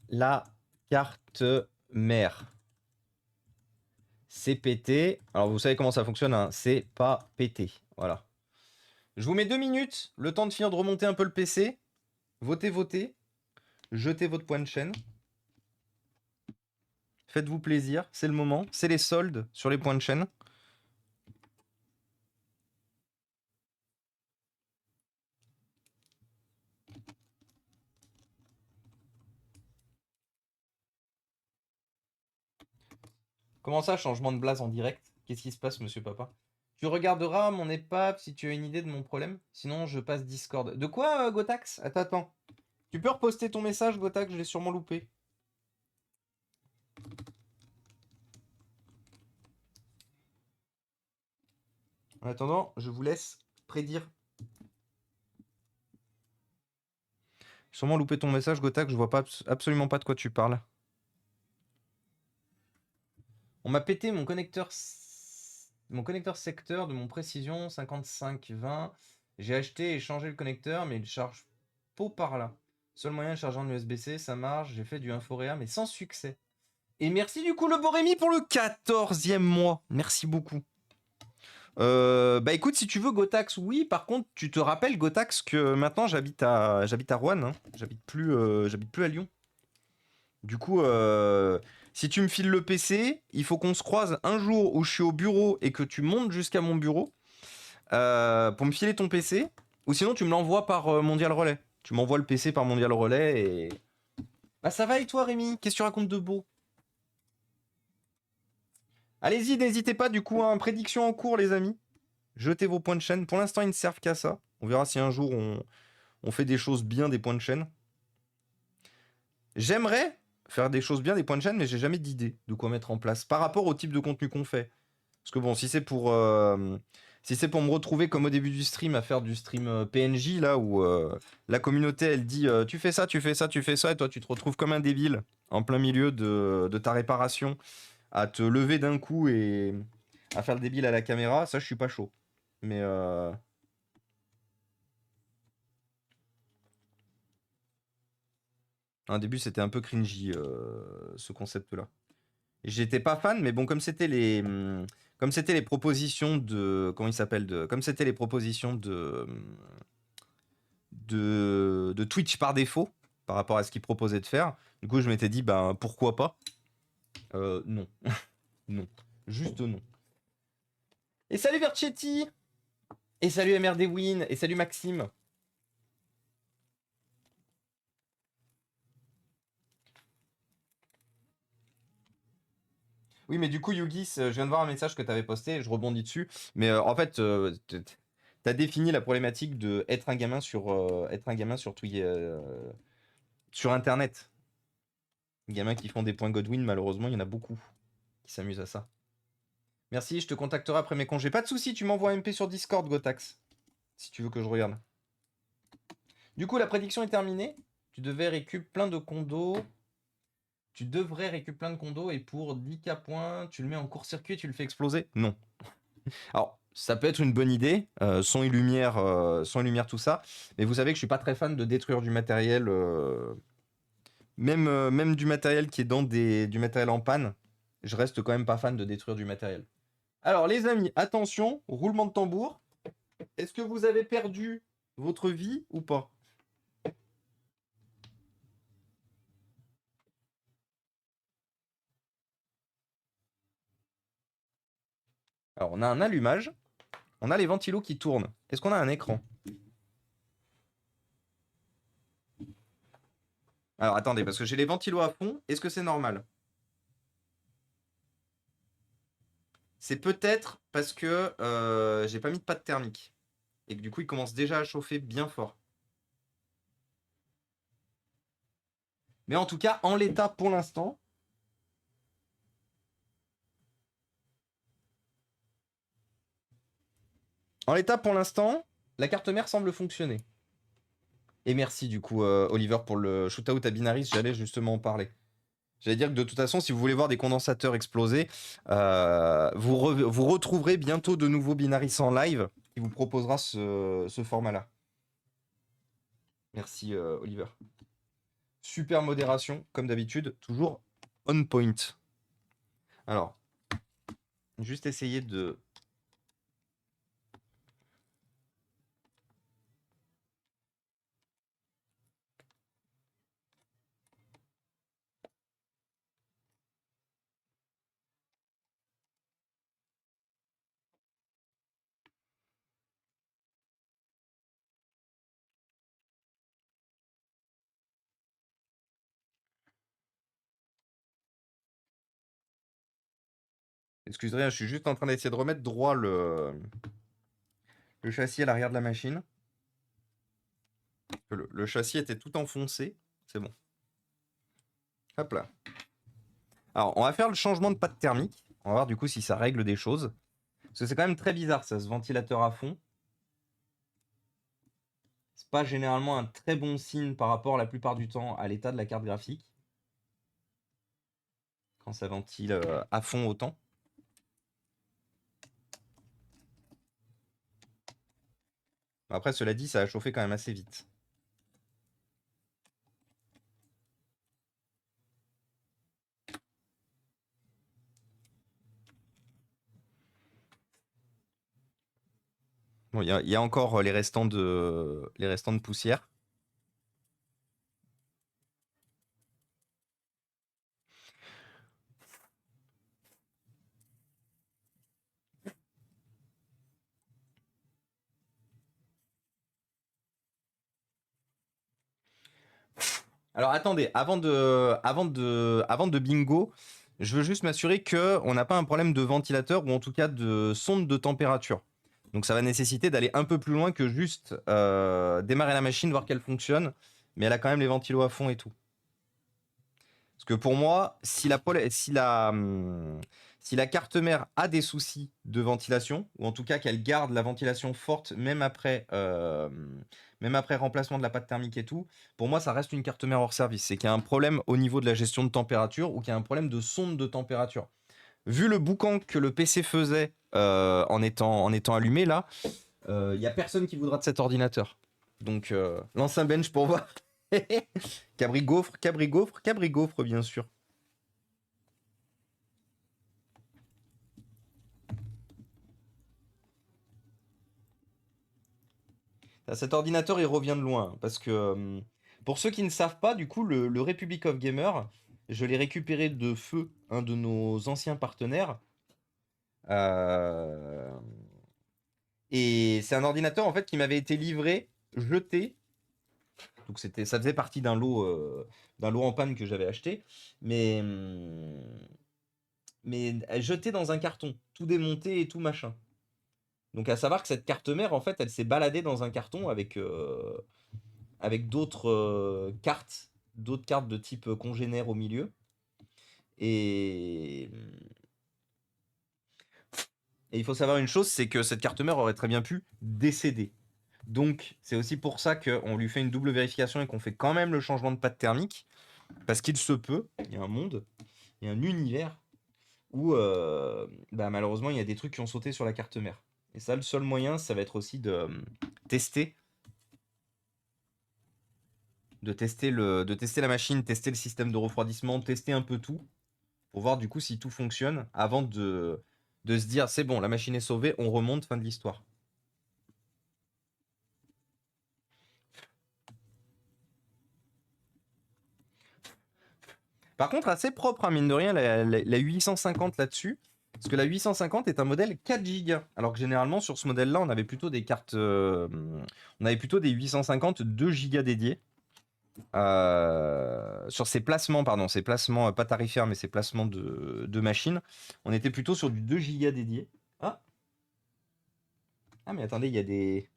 la carte mère. C'est pété. Alors, vous savez comment ça fonctionne, hein. C'est pas pété. Voilà. Je vous mets 2 minutes. Le temps de finir de remonter un peu le PC. Votez, votez. Jetez votre point de chaîne. Faites-vous plaisir. C'est le moment. C'est les soldes sur les points de chaîne. Comment ça, changement de blase en direct? Qu'est-ce qui se passe, monsieur papa? Tu regarderas mon épave si tu as une idée de mon problème. Sinon, je passe Discord. De quoi, Gotax? Attends, attends. Tu peux reposter ton message, Gotax? Je l'ai sûrement loupé. En attendant, je vous laisse prédire. Sûrement loupé ton message, Gotax. Je vois pas absolument pas de quoi tu parles. On m'a pété mon connecteur secteur de mon précision 5520. J'ai acheté et changé le connecteur, mais il charge pas par là. Seul moyen de charger en USB-C, ça marche. J'ai fait du Inforea, mais sans succès. Et merci du coup le Borémi pour le 14e mois. Merci beaucoup. Bah écoute, si tu veux Gotax, oui. Par contre, tu te rappelles Gotax que maintenant j'habite à Rouen. Hein. J'habite plus à Lyon. Du coup, si tu me files le PC, il faut qu'on se croise un jour où je suis au bureau et que tu montes jusqu'à mon bureau pour me filer ton PC. Ou sinon, tu me l'envoies par Mondial Relais. Tu m'envoies le PC par Mondial Relais et... Bah ça va et toi Rémi? Qu'est-ce que tu racontes de beau? Allez-y, n'hésitez pas du coup, hein, prédiction en cours les amis. Jetez vos points de chaîne. Pour l'instant, ils ne servent qu'à ça. On verra si un jour on fait des choses bien des points de chaîne. J'aimerais faire des choses bien des points de chaîne, mais j'ai jamais d'idée de quoi mettre en place par rapport au type de contenu qu'on fait. Parce que bon, si c'est pour me retrouver comme au début du stream à faire du stream PNJ là où la communauté elle dit tu fais ça, tu fais ça, tu fais ça et toi tu te retrouves comme un débile en plein milieu de ta réparation à te lever d'un coup et à faire le débile à la caméra, ça je suis pas chaud. Mais un début c'était un peu cringy ce concept là. J'étais pas fan, mais bon, comme c'était les propositions de, comment il s'appelle, comme c'était les propositions de Twitch par défaut, par rapport à ce qu'ils proposaient de faire, du coup, je m'étais dit, ben, pourquoi pas? Non. Non. Juste non. Et salut Vercetti! Et salut MRD Win! Et salut Maxime! Oui, mais du coup, Yugis, je viens de voir un message que tu avais posté, je rebondis dessus. Mais en fait, tu as défini la problématique de être un gamin sur Twitter, sur Internet. Les gamins qui font des points Godwin, malheureusement, il y en a beaucoup qui s'amusent à ça. Merci, je te contacterai après mes congés. Pas de soucis, tu m'envoies un MP sur Discord, Gotax, si tu veux que je regarde. Du coup, la prédiction est terminée. Tu devais récup plein de condos. Tu devrais récup plein de condos et pour 10K points, tu le mets en court-circuit et tu le fais exploser? Non. Alors, ça peut être une bonne idée, son et lumière, tout ça. Mais vous savez que je suis pas très fan de détruire du matériel, même du matériel qui est du matériel en panne. Je reste quand même pas fan de détruire du matériel. Alors les amis, attention, roulement de tambour. Est-ce que vous avez perdu votre vie ou pas? Alors on a un allumage, on a les ventilos qui tournent. Est-ce qu'on a un écran? Alors attendez, parce que j'ai les ventilos à fond, est-ce que c'est normal? C'est peut-être parce que j'ai pas mis de pâte thermique. Et que du coup il commence déjà à chauffer bien fort. Mais en tout cas, en l'état pour l'instant, la carte mère semble fonctionner. Et merci du coup, Oliver, pour le shootout à Binaris, j'allais justement en parler. J'allais dire que de toute façon, si vous voulez voir des condensateurs exploser, vous retrouverez bientôt de nouveaux Binaris en live qui vous proposera ce format-là. Merci, Oliver. Super modération, comme d'habitude, toujours on point. Alors, juste essayer de... Excusez-moi, je suis juste en train d'essayer de remettre droit le châssis à l'arrière de la machine. Le châssis était tout enfoncé. C'est bon. Hop là. Alors, on va faire le changement de pâte thermique. On va voir du coup si ça règle des choses. Parce que c'est quand même très bizarre ça, ce ventilateur à fond. C'est pas généralement un très bon signe par rapport la plupart du temps à l'état de la carte graphique. Quand ça ventile à fond autant. Après, cela dit, ça a chauffé quand même assez vite. Bon, il y a encore les restants de poussière. Alors attendez, avant de bingo, je veux juste m'assurer qu'on n'a pas un problème de ventilateur ou en tout cas de sonde de température. Donc ça va nécessiter d'aller un peu plus loin que juste démarrer la machine, voir qu'elle fonctionne, mais elle a quand même les ventilos à fond et tout. Parce que pour moi, si la carte mère a des soucis de ventilation, ou en tout cas qu'elle garde la ventilation forte même après remplacement de la pâte thermique et tout, pour moi ça reste une carte mère hors service. C'est qu'il y a un problème au niveau de la gestion de température ou qu'il y a un problème de sonde de température. Vu le boucan que le PC faisait en étant allumé là, il n'y a personne qui voudra de cet ordinateur. Donc lance un bench pour voir. Cabri-gaufre, cabri-gaufre, cabri-gaufre, bien sûr. Cet ordinateur, il revient de loin. Parce que, pour ceux qui ne savent pas, du coup, le Republic of Gamer, je l'ai récupéré de Feu, un de nos anciens partenaires. Euh, Et c'est un ordinateur, en fait, qui m'avait été livré, jeté. Donc, ça faisait partie d'un lot en panne que j'avais acheté. Mais jeté dans un carton, tout démonté et tout machin. Donc à savoir que cette carte mère, en fait, elle s'est baladée dans un carton avec d'autres cartes de type congénère au milieu. Et, et il faut savoir une chose, c'est que cette carte mère aurait très bien pu décéder. Donc c'est aussi pour ça qu'on lui fait une double vérification et qu'on fait quand même le changement de pâte thermique. Parce qu'il se peut, il y a un monde, il y a un univers où malheureusement il y a des trucs qui ont sauté sur la carte mère. Et ça, le seul moyen, ça va être aussi tester de tester la machine, tester le système de refroidissement, tester un peu tout, pour voir du coup si tout fonctionne avant De se dire, c'est bon, la machine est sauvée, on remonte, fin de l'histoire. Par contre, assez propre, hein, mine de rien, la 850 là-dessus. Parce que la 850 est un modèle 4 Go. Alors que généralement, sur ce modèle-là, on avait plutôt des cartes. On avait plutôt des 850 2 Go dédiés. Sur ces placements, pardon, ces placements pas tarifaires, mais ces placements de machines, on était plutôt sur du 2 Go dédié. Ah, ah mais attendez, il y a des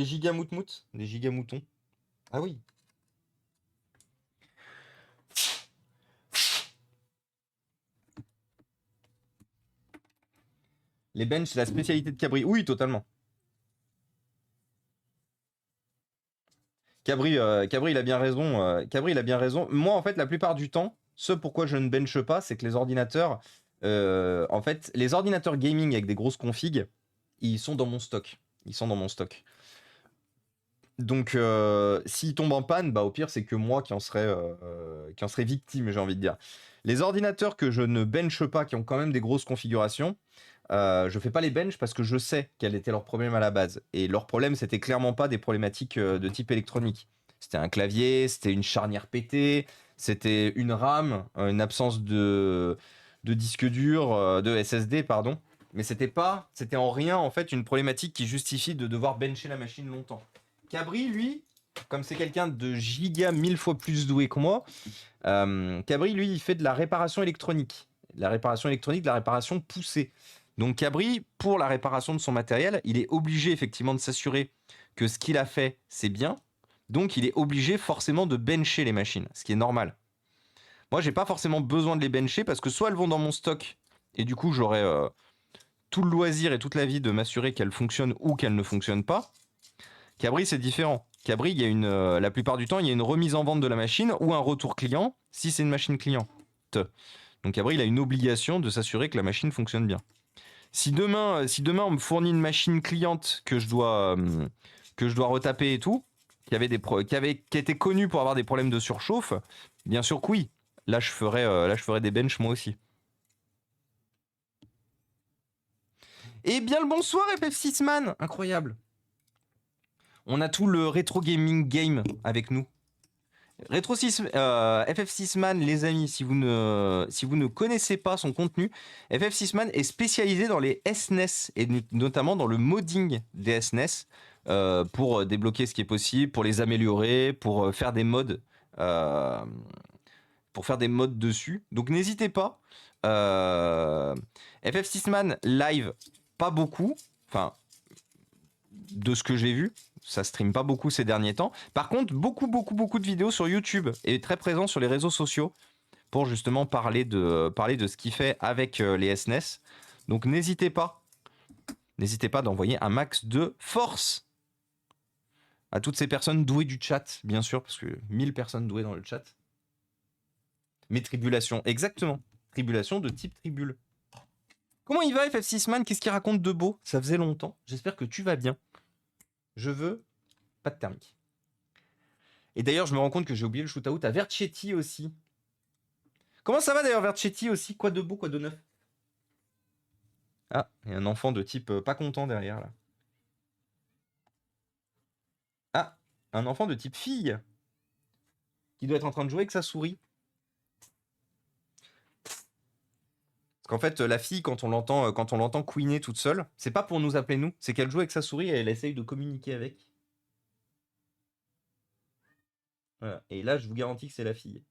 gigamoutmout, des gigamoutons. Ah oui. Les benches, c'est la spécialité de Cabri. Oui, totalement. Cabri, il a bien raison. Cabri, il a bien raison. Moi, en fait, la plupart du temps, ce pourquoi je ne benche pas, c'est que les ordinateurs, en fait, les ordinateurs gaming avec des grosses configs, ils sont dans mon stock. Ils sont dans mon stock. Donc, s'ils tombent en panne, bah, au pire, c'est que moi qui en serais victime, j'ai envie de dire. Les ordinateurs que je ne benche pas, qui ont quand même des grosses configurations, je fais pas les bench parce que je sais quel était leur problème à la base. Et leur problème, c'était clairement pas des problématiques de type électronique. C'était un clavier, c'était une charnière pétée, c'était une RAM, une absence de disque dur, de SSD, pardon. Mais c'était en rien en fait une problématique qui justifie de devoir bencher la machine longtemps. Cabri, lui, comme c'est quelqu'un de giga 1000 fois plus doué que moi, Cabri, lui, il fait de la réparation électronique. De la réparation électronique, de la réparation poussée. Donc Cabri, pour la réparation de son matériel, il est obligé effectivement de s'assurer que ce qu'il a fait, c'est bien. Donc il est obligé forcément de bencher les machines, ce qui est normal. Moi, j'ai pas forcément besoin de les bencher parce que soit elles vont dans mon stock et du coup j'aurai tout le loisir et toute la vie de m'assurer qu'elles fonctionnent ou qu'elles ne fonctionnent pas. Cabri, c'est différent. Cabri, il y a la plupart du temps, il y a une remise en vente de la machine ou un retour client si c'est une machine client. Donc Cabri, il a une obligation de s'assurer que la machine fonctionne bien. Si demain on me fournit une machine cliente que je dois retaper et tout, qui était connue pour avoir des problèmes de surchauffe, bien sûr que oui. Là, je ferai des benches moi aussi. Et bien le bonsoir FF6man, incroyable. On a tout le rétro gaming game avec nous. FF6man, les amis, si vous ne connaissez pas son contenu, FF6man est spécialisé dans les SNES et notamment dans le modding des SNES pour débloquer ce qui est possible, pour les améliorer, euh, pour faire des mods dessus. Donc n'hésitez pas. FF6man live, pas beaucoup. Enfin, de ce que j'ai vu, ça stream pas beaucoup ces derniers temps. Par contre, beaucoup de vidéos sur YouTube et très présent sur les réseaux sociaux pour justement parler de ce qu'il fait avec les SNES. Donc n'hésitez pas d'envoyer un max de force à toutes ces personnes douées du chat, bien sûr, parce que 1000 personnes douées dans le chat. Mais tribulation, exactement. Tribulation de type tribule. Comment il va FF6man? Qu'est-ce qu'il raconte de beau? Ça faisait longtemps. J'espère que tu vas bien. Je veux pas de thermique. Et d'ailleurs, je me rends compte que j'ai oublié le shootout à Vercetti aussi. Comment ça va d'ailleurs Vercetti aussi? Quoi de beau, quoi de neuf? Ah, il y a un enfant de type pas content derrière là. Ah, un enfant de type fille qui doit être en train de jouer avec sa souris. Parce qu'en fait, la fille, quand on l'entend couiner toute seule, c'est pas pour nous appeler nous, c'est qu'elle joue avec sa souris et elle essaye de communiquer avec. Voilà. Et là, je vous garantis que c'est la fille.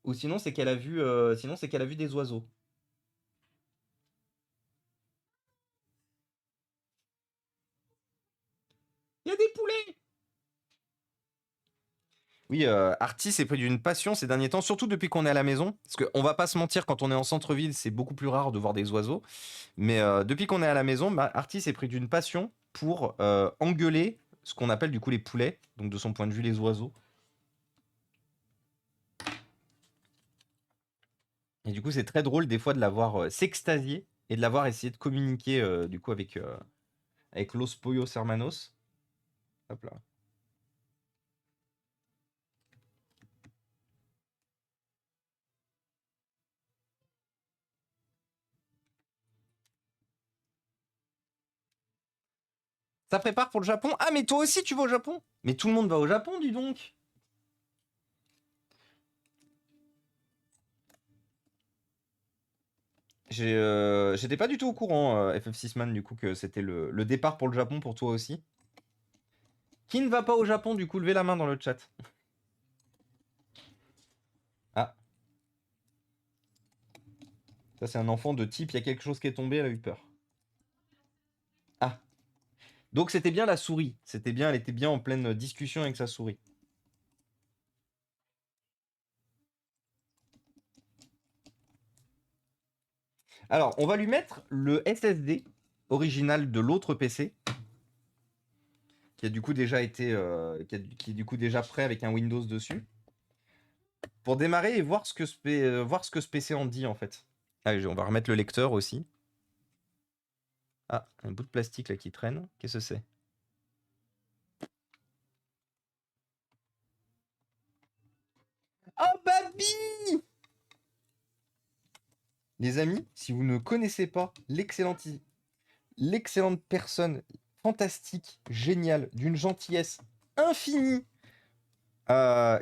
Ou sinon, c'est qu'elle a vu des oiseaux. Il y a des poulets. Oui, Artis est pris d'une passion ces derniers temps, surtout depuis qu'on est à la maison. Parce qu'on va pas se mentir, quand on est en centre-ville, c'est beaucoup plus rare de voir des oiseaux. Mais depuis qu'on est à la maison, bah, Artis est pris d'une passion pour engueuler ce qu'on appelle du coup les poulets, donc de son point de vue les oiseaux. Et du coup, c'est très drôle des fois de l'avoir s'extasier et de l'avoir essayé de communiquer du coup avec Los Pollos Hermanos. Hop là. Ça prépare pour le Japon? Ah, mais toi aussi, tu vas au Japon? Mais tout le monde va au Japon, dis donc. J'étais pas du tout au courant, FF6man, du coup, que c'était le départ pour le Japon pour toi aussi. Qui ne va pas au Japon, du coup, levez la main dans le chat. Ah. Ça, c'est un enfant de type, il y a quelque chose qui est tombé, elle a eu peur. Ah. Donc c'était bien la souris. C'était bien, elle était bien en pleine discussion avec sa souris. Alors, on va lui mettre le SSD original de l'autre PC, qui a du coup déjà été, qui est du coup déjà prêt avec un Windows dessus, pour démarrer et voir ce que ce PC en dit en fait. Allez, on va remettre le lecteur aussi. Ah, un bout de plastique là qui traîne. Qu'est-ce que c'est? Oh Baby! Les amis, si vous ne connaissez pas l'excellente personne fantastique, géniale, d'une gentillesse infinie,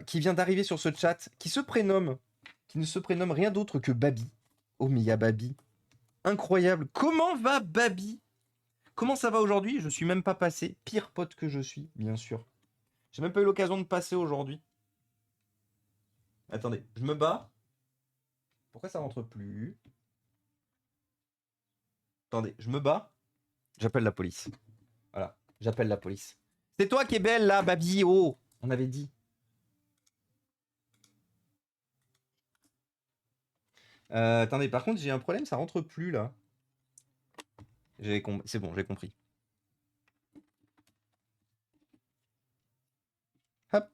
qui vient d'arriver sur ce chat, qui ne se prénomme rien d'autre que Baby. Oh mais il y a Baby. Incroyable. Comment va Baby? Comment ça va aujourd'hui? Je suis même pas passé. Pire pote que je suis, bien sûr. J'ai même pas eu l'occasion de passer aujourd'hui. Attendez, je me bats. Pourquoi ça rentre plus? Attendez, je me bats. J'appelle la police. Voilà, j'appelle la police. C'est toi qui es belle là, Baby. Oh, on avait dit. Attendez, par contre, j'ai un problème, ça rentre plus là. C'est bon, j'ai compris. Hop.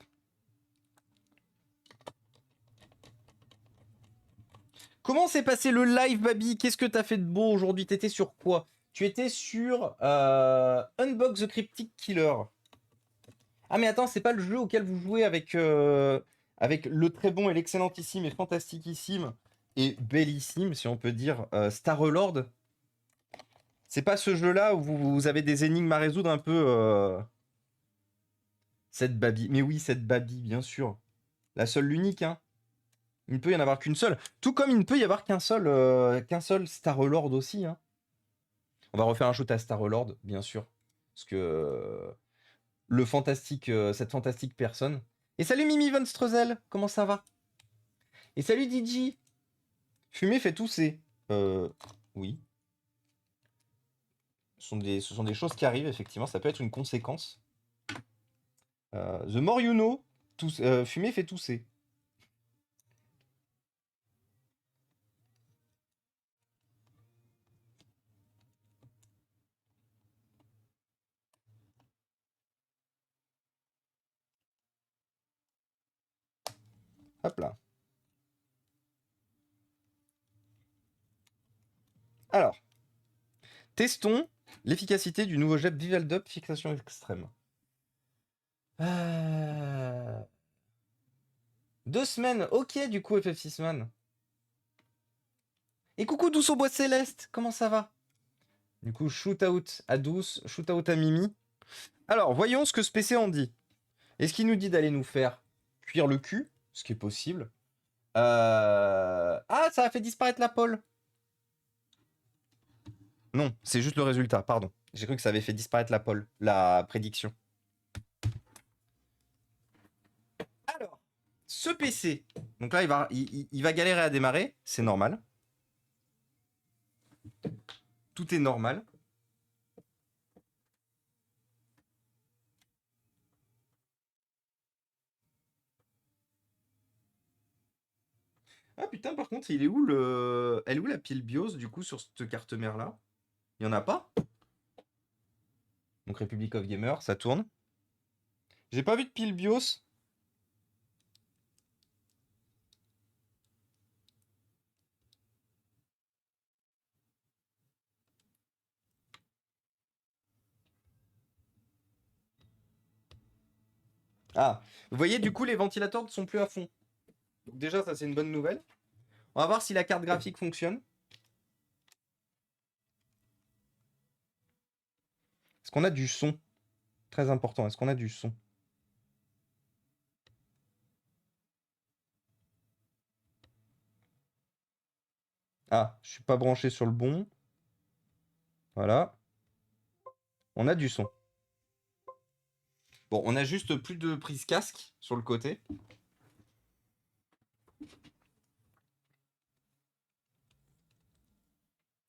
Comment s'est passé le live, Baby? Qu'est-ce que t'as fait de beau aujourd'hui? T'étais sur quoi? Tu étais sur Unbox the Cryptic Killer. Ah mais attends, c'est pas le jeu auquel vous jouez avec le très bon et l'excellentissime et fantastiquissime et bellissime, si on peut dire, Star-Lord? C'est pas ce jeu-là où vous avez des énigmes à résoudre un peu cette Baby. Mais oui, cette Baby, bien sûr. La seule, l'unique, hein. Il ne peut y en avoir qu'une seule. Tout comme il ne peut y avoir qu'un seul Star-Lord aussi, hein. On va refaire un shoot à Star-Lord, bien sûr. Parce que le fantastique, cette fantastique personne. Et salut Mimi Von Strezel, comment ça va? Et salut DJ. Fumer fait tousser. Oui. Ce sont des choses qui arrivent, effectivement. Ça peut être une conséquence. The more you know, fumer fait tousser. Hop là. Alors, testons l'efficacité du nouveau jet Vivaldup fixation extrême. 2 semaines, ok du coup FF6man. Et coucou Douce au bois céleste, comment ça va? Du coup, shootout à Douce, shootout à Mimi. Alors, voyons ce que ce PC en dit. Est-ce qu'il nous dit d'aller nous faire cuire le cul? Ce qui est possible. Ah, ça a fait disparaître la pole. Non, c'est juste le résultat, pardon. J'ai cru que ça avait fait disparaître la pole, la prédiction. Alors, ce PC, donc là, il va galérer à démarrer, c'est normal. Tout est normal. Ah putain, par contre, il est où elle est où la pile BIOS du coup sur cette carte mère là? Il y en a pas? Donc Republic of Gamer, ça tourne. J'ai pas vu de pile BIOS. Ah, vous voyez, du coup, les ventilateurs ne sont plus à fond. Donc déjà, ça, c'est une bonne nouvelle. On va voir si la carte graphique fonctionne. Est-ce qu'on a du son? Très important. Est-ce qu'on a du son? Ah, je suis pas branché sur le bon. Voilà. On a du son. Bon, on a juste plus de prise casque sur le côté.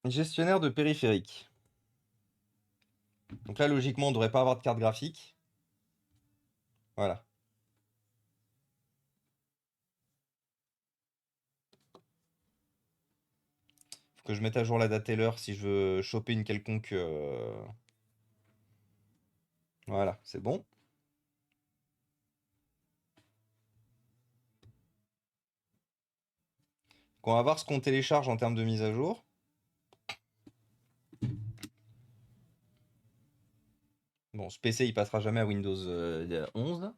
Gestionnaire de périphérique. Donc là, logiquement, on devrait pas avoir de carte graphique. Voilà. Faut que je mette à jour la date et l'heure si je veux choper une quelconque... Voilà, c'est bon. Donc on va voir ce qu'on télécharge en termes de mise à jour. Bon, ce PC, il passera jamais à Windows 11.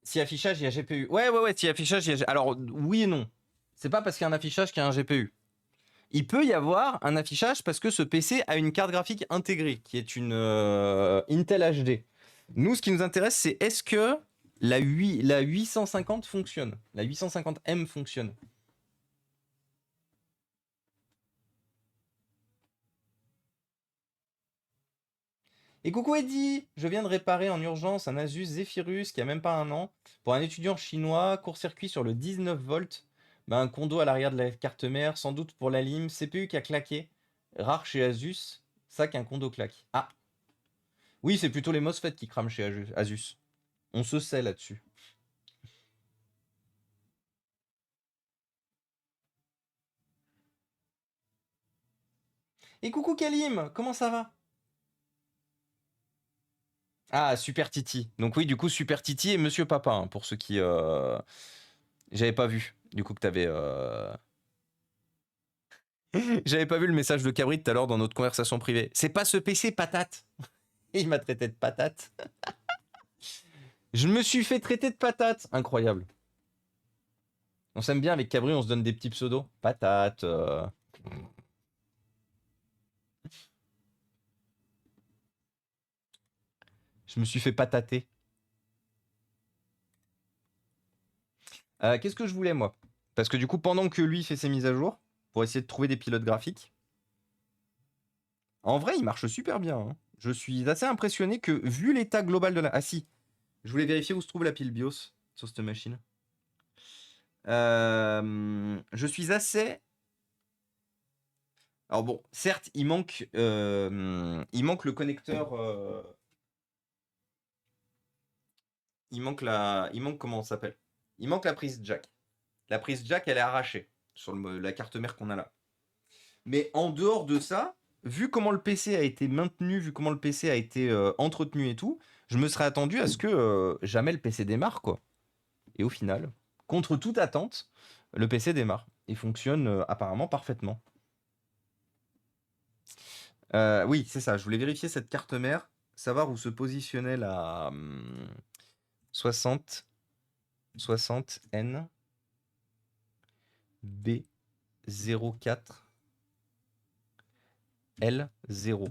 Si affichage, il y a GPU. Ouais, si affichage, il y a... Alors, oui et non. C'est pas parce qu'il y a un affichage qu'il y a un GPU. Il peut y avoir un affichage parce que ce PC a une carte graphique intégrée, qui est une Intel HD. Nous, ce qui nous intéresse, c'est est-ce que la 850 fonctionne? La 850M fonctionne? Et coucou Eddy, je viens de réparer en urgence un Asus Zephyrus qui a même pas un an. Pour un étudiant chinois, court-circuit sur le 19 volts. Ben, un condo à l'arrière de la carte mère, sans doute pour la lime. CPU qui a claqué. Rare chez Asus. Ça qu'un condo claque. Ah, oui, c'est plutôt les MOSFET qui crament chez Asus. On se sait là-dessus. Et coucou Kalim, comment ça va? Ah, Super Titi. Donc oui, du coup, Super Titi et Monsieur Papa, hein, pour ceux qui... J'avais pas vu, du coup, que t'avais... J'avais pas vu le message de Cabri tout à l'heure dans notre conversation privée. C'est pas ce PC, patate. Et il m'a traité de patate. Je me suis fait traiter de patate. Incroyable. On s'aime bien avec Cabri, on se donne des petits pseudos. Patate. Je me suis fait patater. Qu'est-ce que je voulais, moi? Parce que du coup, pendant que lui fait ses mises à jour, pour essayer de trouver des pilotes graphiques, en vrai, il marche super bien, hein. Je suis assez impressionné que, vu l'état global de la... Ah si, je voulais vérifier où se trouve la pile BIOS sur cette machine. Je suis assez... Alors bon, certes, il manque le connecteur... Il manque comment on s'appelle? Il manque la prise jack. La prise jack, elle est arrachée sur la carte mère qu'on a là. Mais en dehors de ça, vu comment le PC a été maintenu, vu comment le PC a été entretenu et tout, je me serais attendu à ce que jamais le PC démarre, quoi. Et au final, contre toute attente, le PC démarre et fonctionne apparemment parfaitement. Oui, c'est ça. Je voulais vérifier cette carte mère, savoir où se positionnait la 60 N B04 L0.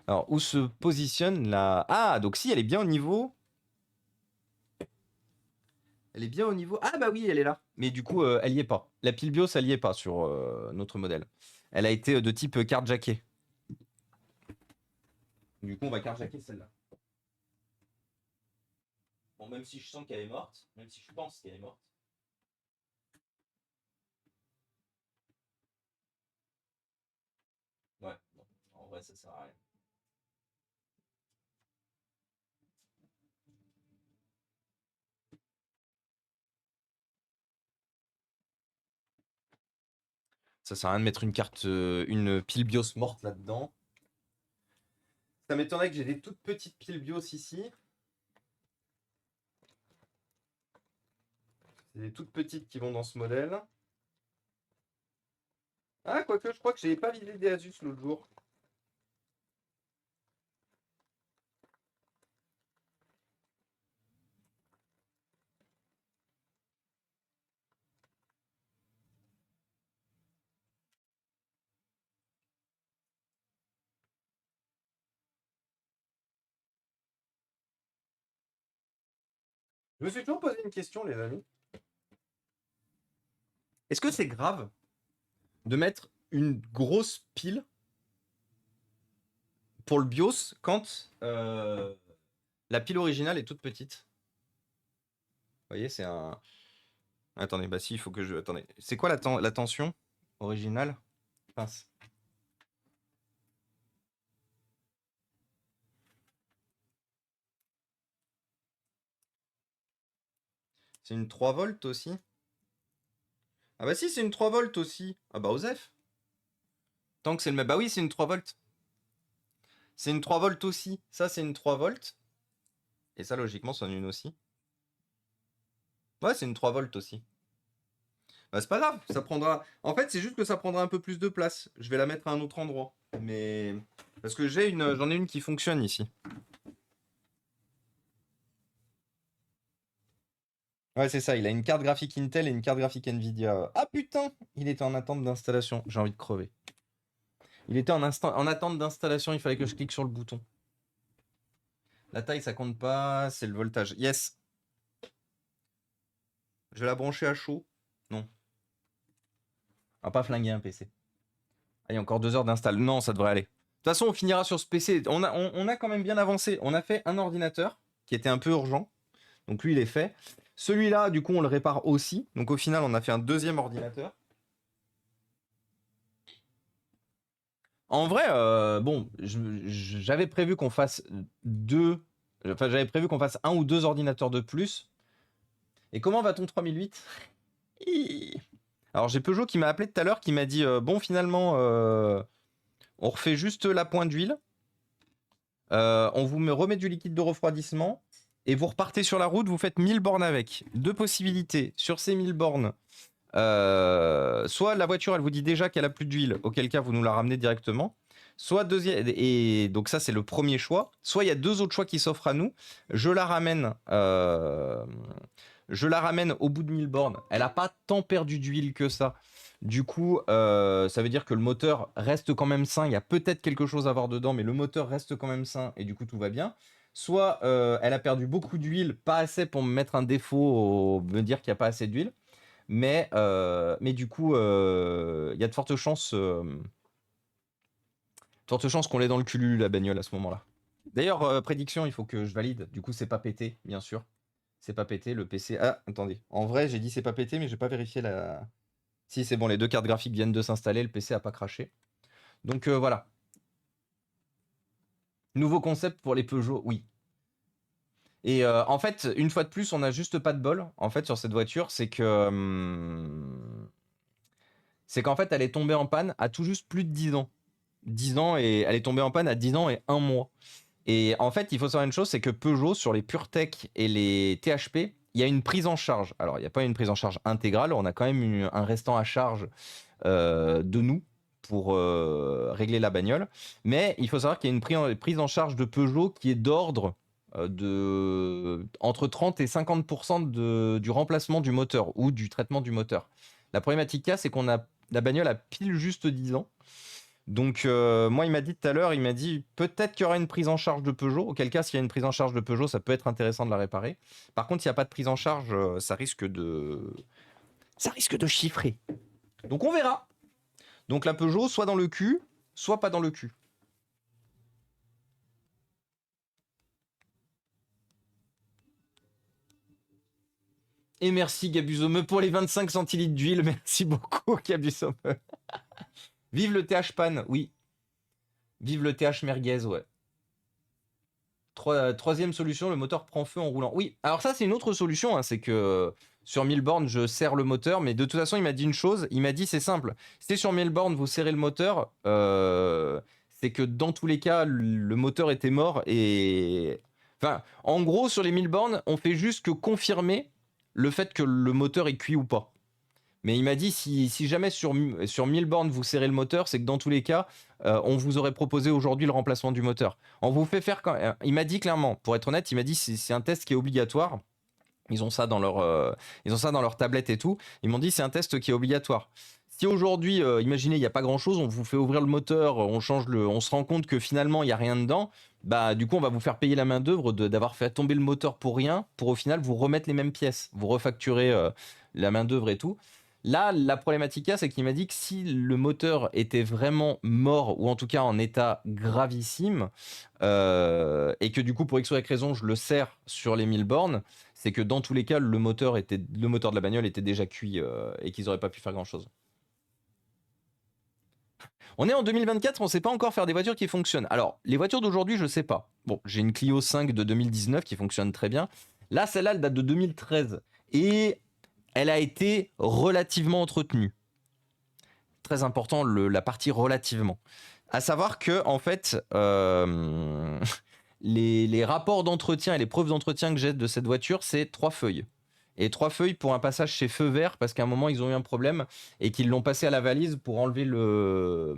Alors, où se positionne la... Ah, donc si, elle est bien au niveau... Elle est bien au niveau... Ah bah oui, elle est là. Mais du coup, elle y est pas. La pile BIOS, elle y est pas sur notre modèle. Elle a été de type carte jackée. Du coup, on va carte jacker celle-là. Bon, même si je sens qu'elle est morte, même si je pense qu'elle est morte. Ouais, bon, en vrai, ça sert à rien. Ça sert à rien de mettre une carte, une pile BIOS morte là-dedans. Ça m'étonnerait que j'ai des toutes petites piles BIOS ici. C'est des toutes petites qui vont dans ce modèle. Ah, quoique, je crois que j'avais pas vidé des Asus l'autre jour. Je me suis toujours posé une question, les amis. Est-ce que c'est grave de mettre une grosse pile pour le BIOS quand la pile originale est toute petite? Vous voyez, c'est un... Attendez, bah si, il faut que je... Attendez, c'est quoi la tension originale? Pince. C'est une 3 volts aussi? Ah bah si, c'est une 3 volts aussi. Ah bah Osef. Tant que c'est le même... Bah oui, c'est une 3 volts. C'est une 3 volts aussi. Ça, c'est une 3 volts. Et ça, logiquement, c'en est une aussi. Ouais, c'est une 3 volts aussi. Bah c'est pas grave, ça prendra... En fait, c'est juste que ça prendra un peu plus de place. Je vais la mettre à un autre endroit. Mais... Parce que j'en ai une qui fonctionne ici. Ouais, c'est ça, il a une carte graphique Intel et une carte graphique Nvidia. Ah putain, il était en attente d'installation. J'ai envie de crever. Il était en attente d'installation, il fallait que je clique sur le bouton. La taille, ça compte pas, c'est le voltage. Yes. Je vais la brancher à chaud. Non. On va pas flinguer un PC. Ah, il y a encore 2 heures d'install. Non, ça devrait aller. De toute façon, on finira sur ce PC. On a quand même bien avancé. On a fait un ordinateur qui était un peu urgent. Donc lui, il est fait. Celui-là, du coup, on le répare aussi. Donc au final, on a fait un deuxième ordinateur. En vrai, bon, j'avais prévu qu'on fasse j'avais prévu qu'on fasse 1 ou 2 ordinateurs de plus. Et comment va ton 3008? Alors j'ai Peugeot qui m'a appelé tout à l'heure, qui m'a dit bon, finalement, on refait juste la pointe d'huile. On vous remet du liquide de refroidissement. Et vous repartez sur la route, vous faites 1000 bornes avec. 2 possibilités. Sur ces 1000 bornes, soit la voiture, elle vous dit déjà qu'elle a plus d'huile, auquel cas vous nous la ramenez directement. Soit deuxième, et donc ça c'est le premier choix. Soit il y a 2 autres choix qui s'offrent à nous. Je la ramène au bout de 1000 bornes. Elle n'a pas tant perdu d'huile que ça. Du coup, ça veut dire que le moteur reste quand même sain. Il y a peut-être quelque chose à voir dedans, mais le moteur reste quand même sain et du coup tout va bien. Soit elle a perdu beaucoup d'huile, pas assez pour me mettre un défaut, me dire qu'il n'y a pas assez d'huile. Mais du coup, il y a de fortes chances qu'on l'ait dans le cululu, la bagnole, à ce moment-là. D'ailleurs, prédiction, il faut que je valide. Du coup, c'est pas pété, bien sûr. C'est pas pété, le PC... Ah, attendez. En vrai, j'ai dit c'est pas pété, mais j'ai pas vérifié la... Si, c'est bon, les 2 cartes graphiques viennent de s'installer, le PC a pas craché. Donc voilà. Nouveau concept pour les Peugeot, oui. Et en fait, une fois de plus, on n'a juste pas de bol, en fait, sur cette voiture, c'est qu'en fait, elle est tombée en panne à tout juste plus de 10 ans. 10 ans, et elle est tombée en panne à 10 ans et 1 mois. Et en fait, il faut savoir une chose, c'est que Peugeot, sur les PureTech et les THP, il y a une prise en charge. Alors, il n'y a pas une prise en charge intégrale, on a quand même un restant à charge de nous pour régler la bagnole. Mais il faut savoir qu'il y a une prise en charge de Peugeot qui est d'ordre entre 30 et 50% du remplacement du moteur ou du traitement du moteur. La problématique c'est qu'on a la bagnole a pile juste 10 ans. Donc moi, il m'a dit tout à l'heure, il m'a dit peut-être qu'il y aura une prise en charge de Peugeot. Auquel cas, s'il y a une prise en charge de Peugeot, ça peut être intéressant de la réparer. Par contre, s'il n'y a pas de prise en charge, ça risque de chiffrer. Donc on verra. Donc la Peugeot, soit dans le cul, soit pas dans le cul. Et merci Gabusome pour les 25 centilitres d'huile. Merci beaucoup Gabusome. Vive le TH Pan, oui. Vive le TH Merguez, ouais. Troisième solution, le moteur prend feu en roulant. Oui, alors ça c'est une autre solution, hein, c'est que sur 1000 bornes je serre le moteur, mais de toute façon il m'a dit une chose, il m'a dit c'est simple, si sur 1000 bornes vous serrez le moteur, c'est que dans tous les cas le moteur était mort et... Enfin, en gros sur les 1000 bornes on fait juste que confirmer le fait que le moteur est cuit ou pas. Mais il m'a dit si jamais sur 1000 bornes vous serrez le moteur, c'est que dans tous les cas, on vous aurait proposé aujourd'hui le remplacement du moteur. On vous fait faire quand même. Il m'a dit clairement, pour être honnête, il m'a dit c'est un test qui est obligatoire. Ils ont ça dans leur tablette et tout. Ils m'ont dit c'est un test qui est obligatoire. si aujourd'hui, imaginez, il n'y a pas grand-chose, on vous fait ouvrir le moteur, on se rend compte que finalement, il n'y a rien dedans, bah du coup, on va vous faire payer la main-d'œuvre d'avoir fait tomber le moteur pour rien, pour au final vous remettre les mêmes pièces, vous refacturer la main-d'œuvre et tout. Là, la problématique, c'est qu'il m'a dit que si le moteur était vraiment mort, ou en tout cas en état gravissime, et que du coup, pour X ou Y raison, je le serre sur les 1000 bornes, c'est que dans tous les cas, le moteur de la bagnole était déjà cuit et qu'ils n'auraient pas pu faire grand-chose. On est en 2024, on ne sait pas encore faire des voitures qui fonctionnent. Alors, les voitures d'aujourd'hui, je ne sais pas. Bon, j'ai une Clio 5 de 2019 qui fonctionne très bien. Là, celle-là, elle date de 2013. Et elle a été relativement entretenue. Très important, la partie relativement. À savoir que, en fait, les rapports d'entretien et les preuves d'entretien que j'ai de cette voiture, c'est 3 feuilles. Et 3 feuilles pour un passage chez Feu Vert, parce qu'à un moment, ils ont eu un problème et qu'ils l'ont passé à la valise pour enlever le.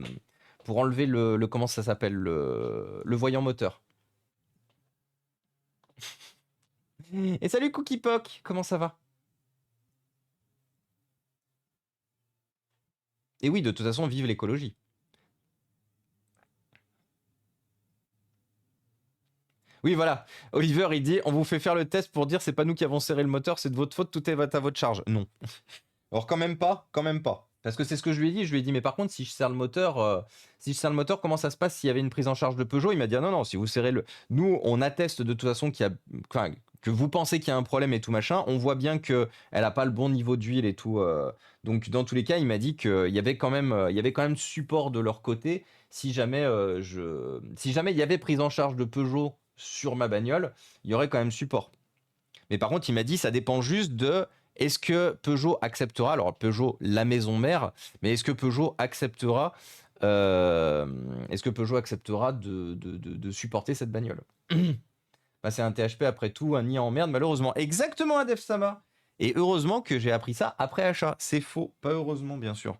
Pour enlever le comment ça s'appelle le voyant moteur. Et salut Cookie Pock, comment ça va? Et oui, de toute façon, vive l'écologie. Oui, voilà. Oliver, il dit on vous fait faire le test pour dire c'est pas nous qui avons serré le moteur, c'est de votre faute, tout est à votre charge. Non. Alors quand même pas, quand même pas. Parce que c'est ce que je lui ai dit. Je lui ai dit mais par contre si je serre le moteur, comment ça se passe s'il y avait une prise en charge de Peugeot? Il m'a dit ah non non, si vous serrez le, nous on atteste de toute façon qu'il y a, enfin, que vous pensez qu'il y a un problème et tout machin. On voit bien que elle a pas le bon niveau d'huile et tout. Donc dans tous les cas, il m'a dit qu'il y avait quand même support de leur côté si jamais si jamais il y avait prise en charge de Peugeot sur ma bagnole, il y aurait quand même support. Mais par contre, il m'a dit ça dépend juste de est-ce que Peugeot acceptera, alors Peugeot la maison mère, mais est-ce que Peugeot acceptera, de supporter cette bagnole? Bah, c'est un THP après tout, un nid en merde malheureusement. Exactement, Adef Sama. Et heureusement que j'ai appris ça après achat. C'est faux, pas heureusement bien sûr.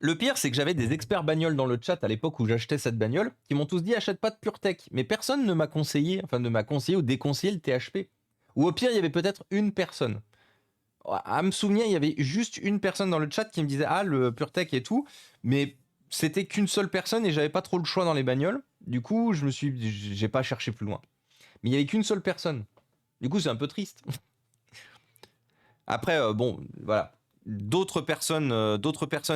Le pire, c'est que j'avais des experts bagnoles dans le chat à l'époque où j'achetais cette bagnole qui m'ont tous dit achète pas de PureTech. Mais personne ne m'a conseillé, ou déconseillé le THP. Ou au pire, il y avait peut-être une personne. À me souvenir, il y avait juste une personne dans le chat qui me disait ah le PureTech et tout, mais c'était qu'une seule personne et j'avais pas trop le choix dans les bagnoles. Du coup, j'ai pas cherché plus loin. Mais il y avait qu'une seule personne. Du coup, c'est un peu triste. Après, bon, voilà. D'autres personnes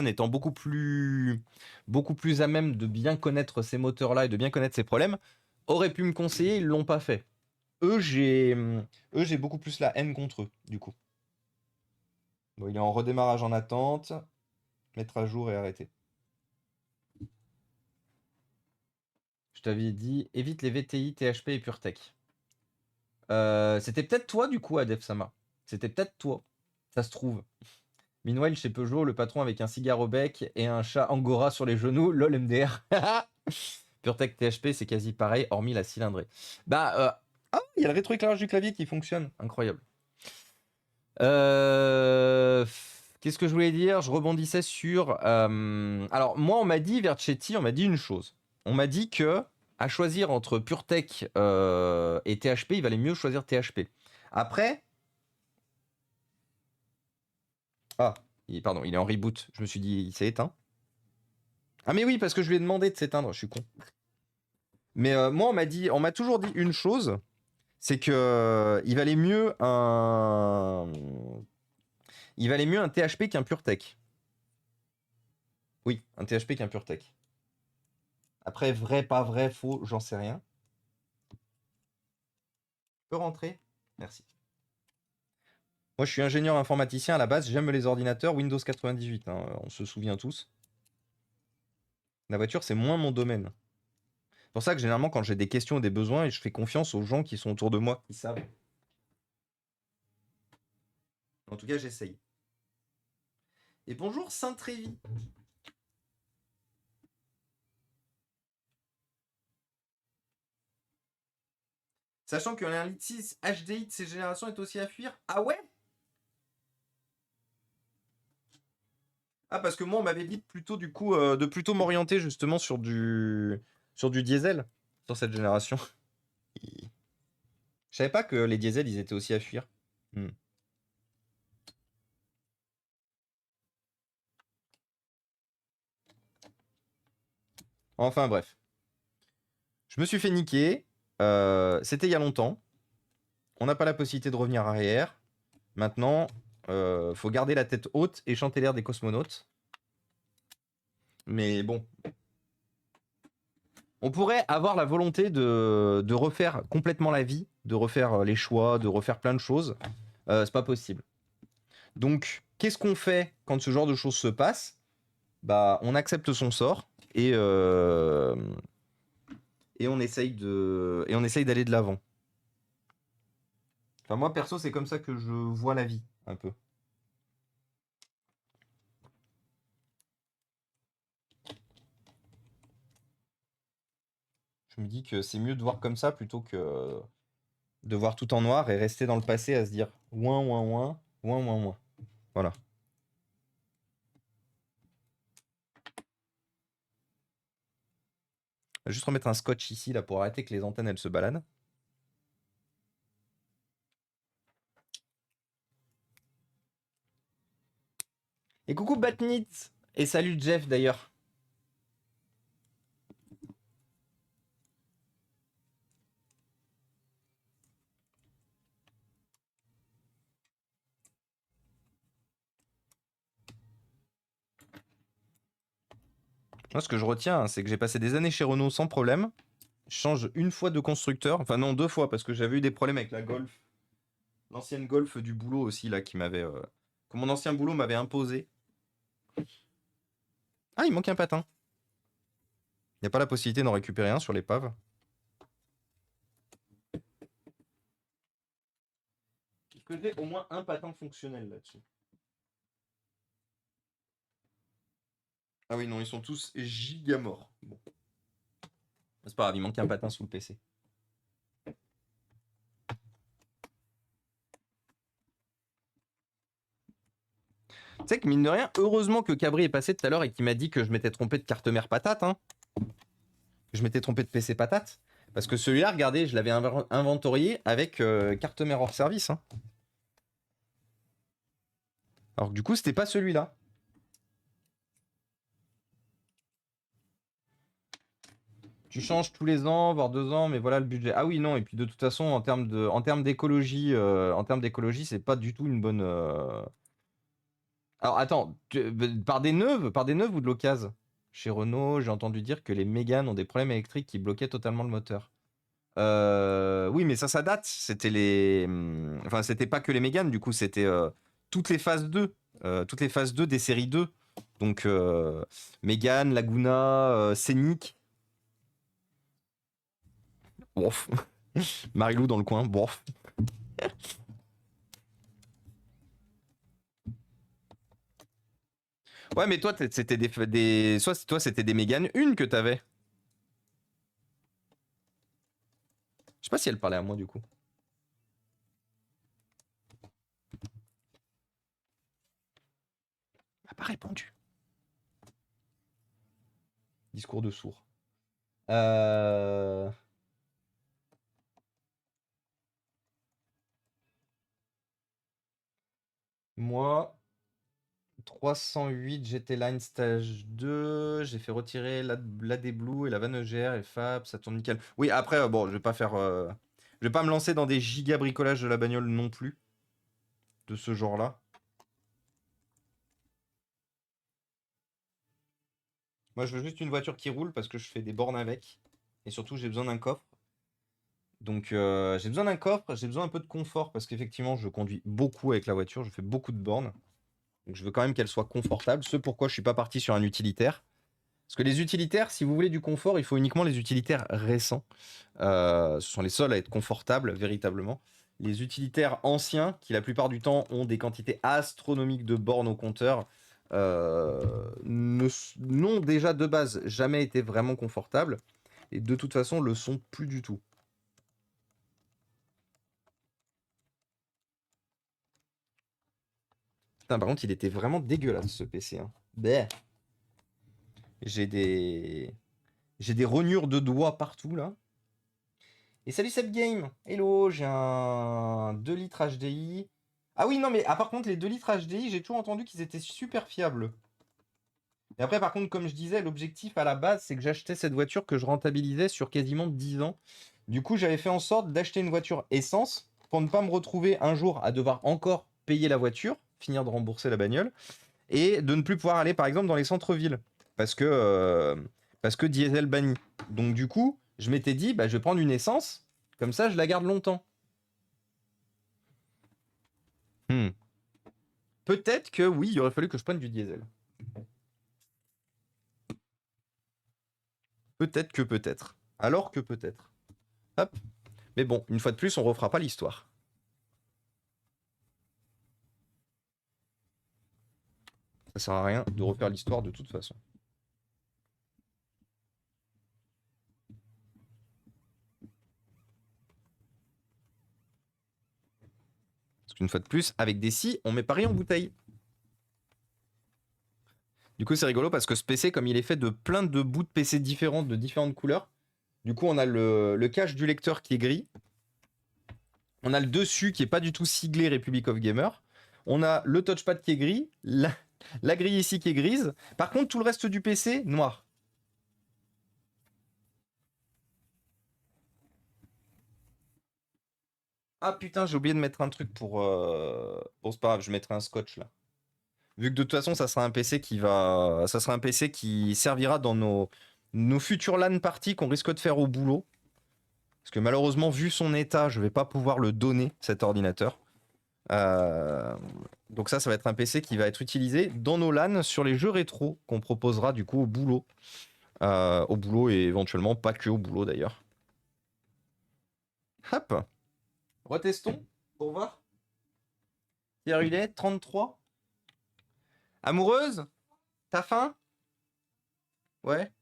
étant beaucoup plus à même de bien connaître ces moteurs-là et de bien connaître ces problèmes, auraient pu me conseiller, ils l'ont pas fait. Eux, j'ai beaucoup plus la haine contre eux, du coup. Bon, il est en redémarrage en attente. Mettre à jour et arrêter. Je t'avais dit, évite les VTI, THP et PureTech. C'était peut-être toi, du coup, Adef Sama. C'était peut-être toi. Ça se trouve. Meanwhile, chez Peugeot, le patron avec un cigare au bec et un chat angora sur les genoux, lol MDR. PureTech THP, c'est quasi pareil, hormis la cylindrée. Bah, ah, il y a le rétroéclairage du clavier qui fonctionne. Incroyable. Qu'est-ce que je voulais dire? Je rebondissais sur. Alors, moi, on m'a dit, Vercetti, on m'a dit une chose. On m'a dit que, à choisir entre PureTech et THP, il valait mieux choisir THP. Après. Ah, pardon, il est en reboot. Je me suis dit, il s'est éteint. Ah, mais oui, parce que je lui ai demandé de s'éteindre, je suis con. Mais moi, on m'a toujours dit une chose, c'est que il valait mieux un THP qu'un PureTech. Oui, un THP qu'un PureTech. Après, vrai, pas vrai, faux, j'en sais rien. Je peux rentrer? Merci. Moi, je suis ingénieur informaticien à la base, j'aime les ordinateurs Windows 98, hein, on se souvient tous. La voiture, c'est moins mon domaine. C'est pour ça que généralement, quand j'ai des questions ou des besoins, je fais confiance aux gens qui sont autour de moi, qui savent. En tout cas, j'essaye. Et bonjour Saint-Trévi. Sachant que un Elite 6 HDI de ces générations est aussi à fuir. Ah ouais? Ah parce que moi on m'avait dit plutôt du coup de plutôt m'orienter justement sur du diesel sur cette génération. Je savais pas que les diesels ils étaient aussi à fuir. Hmm. Enfin bref. Je me suis fait niquer. C'était il y a longtemps. On n'a pas la possibilité de revenir arrière. Maintenant, faut garder la tête haute et chanter l'air des cosmonautes. Mais bon. On pourrait avoir la volonté de refaire complètement la vie, de refaire les choix, de refaire plein de choses. C'est pas possible. Donc, qu'est-ce qu'on fait quand ce genre de choses se passe? Bah, on accepte son sort et on essaye d'aller de l'avant. Enfin, moi, perso, c'est comme ça que je vois la vie, un peu. Je me dis que c'est mieux de voir comme ça plutôt que de voir tout en noir et rester dans le passé à se dire ouin, ouin, ouin, ouin, ouin, ouin. Voilà. Je vais juste remettre un scotch ici là pour arrêter que les antennes elles se baladent. Et coucou Batnit. Et salut Jeff d'ailleurs. Moi, ce que je retiens, hein, c'est que j'ai passé des années chez Renault sans problème. Je change une fois de constructeur. Enfin, non, deux fois, parce que j'avais eu des problèmes avec la Golf. L'ancienne Golf du boulot aussi, là, qui m'avait. Que mon ancien boulot m'avait imposé. Ah, il manque un patin. Il n'y a pas la possibilité d'en récupérer un sur l'épave. Est-ce que j'ai au moins un patin fonctionnel là-dessus? Ah oui, non, ils sont tous giga morts. Bon. C'est pas grave, il manque un patin sous le PC. Tu sais que mine de rien, heureusement que Cabri est passé tout à l'heure et qu'il m'a dit que je m'étais trompé de carte mère patate. Hein. Je m'étais trompé de PC patate. Parce que celui-là, regardez, je l'avais inventorié avec carte mère hors service. Hein. Alors que du coup, c'était pas celui-là. Tu changes tous les ans, voire 2 ans, mais voilà le budget. Ah oui, non, et puis de toute façon, en termes d'écologie, c'est pas du tout une bonne. Alors attends, par des neuves ou de l'occasion? Chez Renault, j'ai entendu dire que les Mégane ont des problèmes électriques qui bloquaient totalement le moteur. Oui, mais ça date. C'était les. Enfin, c'était pas que les Mégane, du coup, c'était toutes les phases 2. Toutes les phases 2 des séries 2. Donc, Mégane, Laguna, Scénic. Bof. Marilou dans le coin. Bof. Ouais, mais toi, c'était soit toi, c'était des Mégane une que t'avais. Je sais pas si elle parlait à moi, du coup. Elle a pas répondu. Discours de sourd. Euh... Moi, 308 GT Line Stage 2, j'ai fait retirer l'AD Blue et la Van EGR et Fab, ça tourne nickel. Oui, après, bon, je vais pas me lancer dans des giga bricolages de la bagnole non plus, de ce genre-là. Moi, je veux juste une voiture qui roule parce que je fais des bornes avec. Et surtout, j'ai besoin d'un coffre. Donc, j'ai besoin d'un coffre, j'ai besoin un peu de confort parce qu'effectivement, je conduis beaucoup avec la voiture, je fais beaucoup de bornes. Donc, je veux quand même qu'elle soit confortable. Ce pourquoi je suis pas parti sur un utilitaire. Parce que les utilitaires, si vous voulez du confort, il faut uniquement les utilitaires récents. Ce sont les seuls à être confortables, véritablement. Les utilitaires anciens, qui la plupart du temps ont des quantités astronomiques de bornes au compteur, n'ont déjà de base jamais été vraiment confortables. Et de toute façon, le sont plus du tout. Putain, par contre, il était vraiment dégueulasse ce PC. Hein. Bleh. J'ai des... J'ai des rognures de doigts partout là. Et salut Seb Game. Hello, j'ai un 2 litres HDI. Ah oui, non, mais par contre, les 2 litres HDI, j'ai toujours entendu qu'ils étaient super fiables. Et après, par contre, comme je disais, l'objectif à la base, c'est que j'achetais cette voiture que je rentabilisais sur quasiment 10 ans. Du coup, j'avais fait en sorte d'acheter une voiture essence pour ne pas me retrouver un jour à devoir encore payer la voiture, finir de rembourser la bagnole, et de ne plus pouvoir aller, par exemple, dans les centres-villes. Parce que diesel banni. Donc, du coup, je m'étais dit, bah, je vais prendre une essence, comme ça, je la garde longtemps. Hmm. Peut-être que oui, il aurait fallu que je prenne du diesel. Peut-être que peut-être. Alors que peut-être. Hop. Mais bon, une fois de plus, on refera pas l'histoire. Ça sert à rien de refaire l'histoire de toute façon. Parce qu'une fois de plus, avec des scies, on met Paris en bouteille. Du coup, c'est rigolo parce que ce PC, comme il est fait de plein de bouts de PC différents, de différentes couleurs, du coup, on a le cache du lecteur qui est gris. On a le dessus qui est pas du tout siglé Republic of Gamer. On a le touchpad qui est gris, la grille ici qui est grise. Par contre, tout le reste du PC, noir. Ah putain, j'ai oublié de mettre un truc pour... Bon, c'est pas grave, je mettrai un scotch là. Vu que de toute façon, ça sera un PC qui va... Ça sera un PC qui servira dans nos futures LAN parties qu'on risque de faire au boulot. Parce que malheureusement, vu son état, je vais pas pouvoir le donner, cet ordinateur. Euh, Donc ça va être un PC qui va être utilisé dans nos LAN sur les jeux rétro qu'on proposera du coup au boulot. Au boulot et éventuellement pas que au boulot d'ailleurs. Hop, retestons pour voir. Pierre Hullet, 33. Amoureuse? T'as faim? Ouais.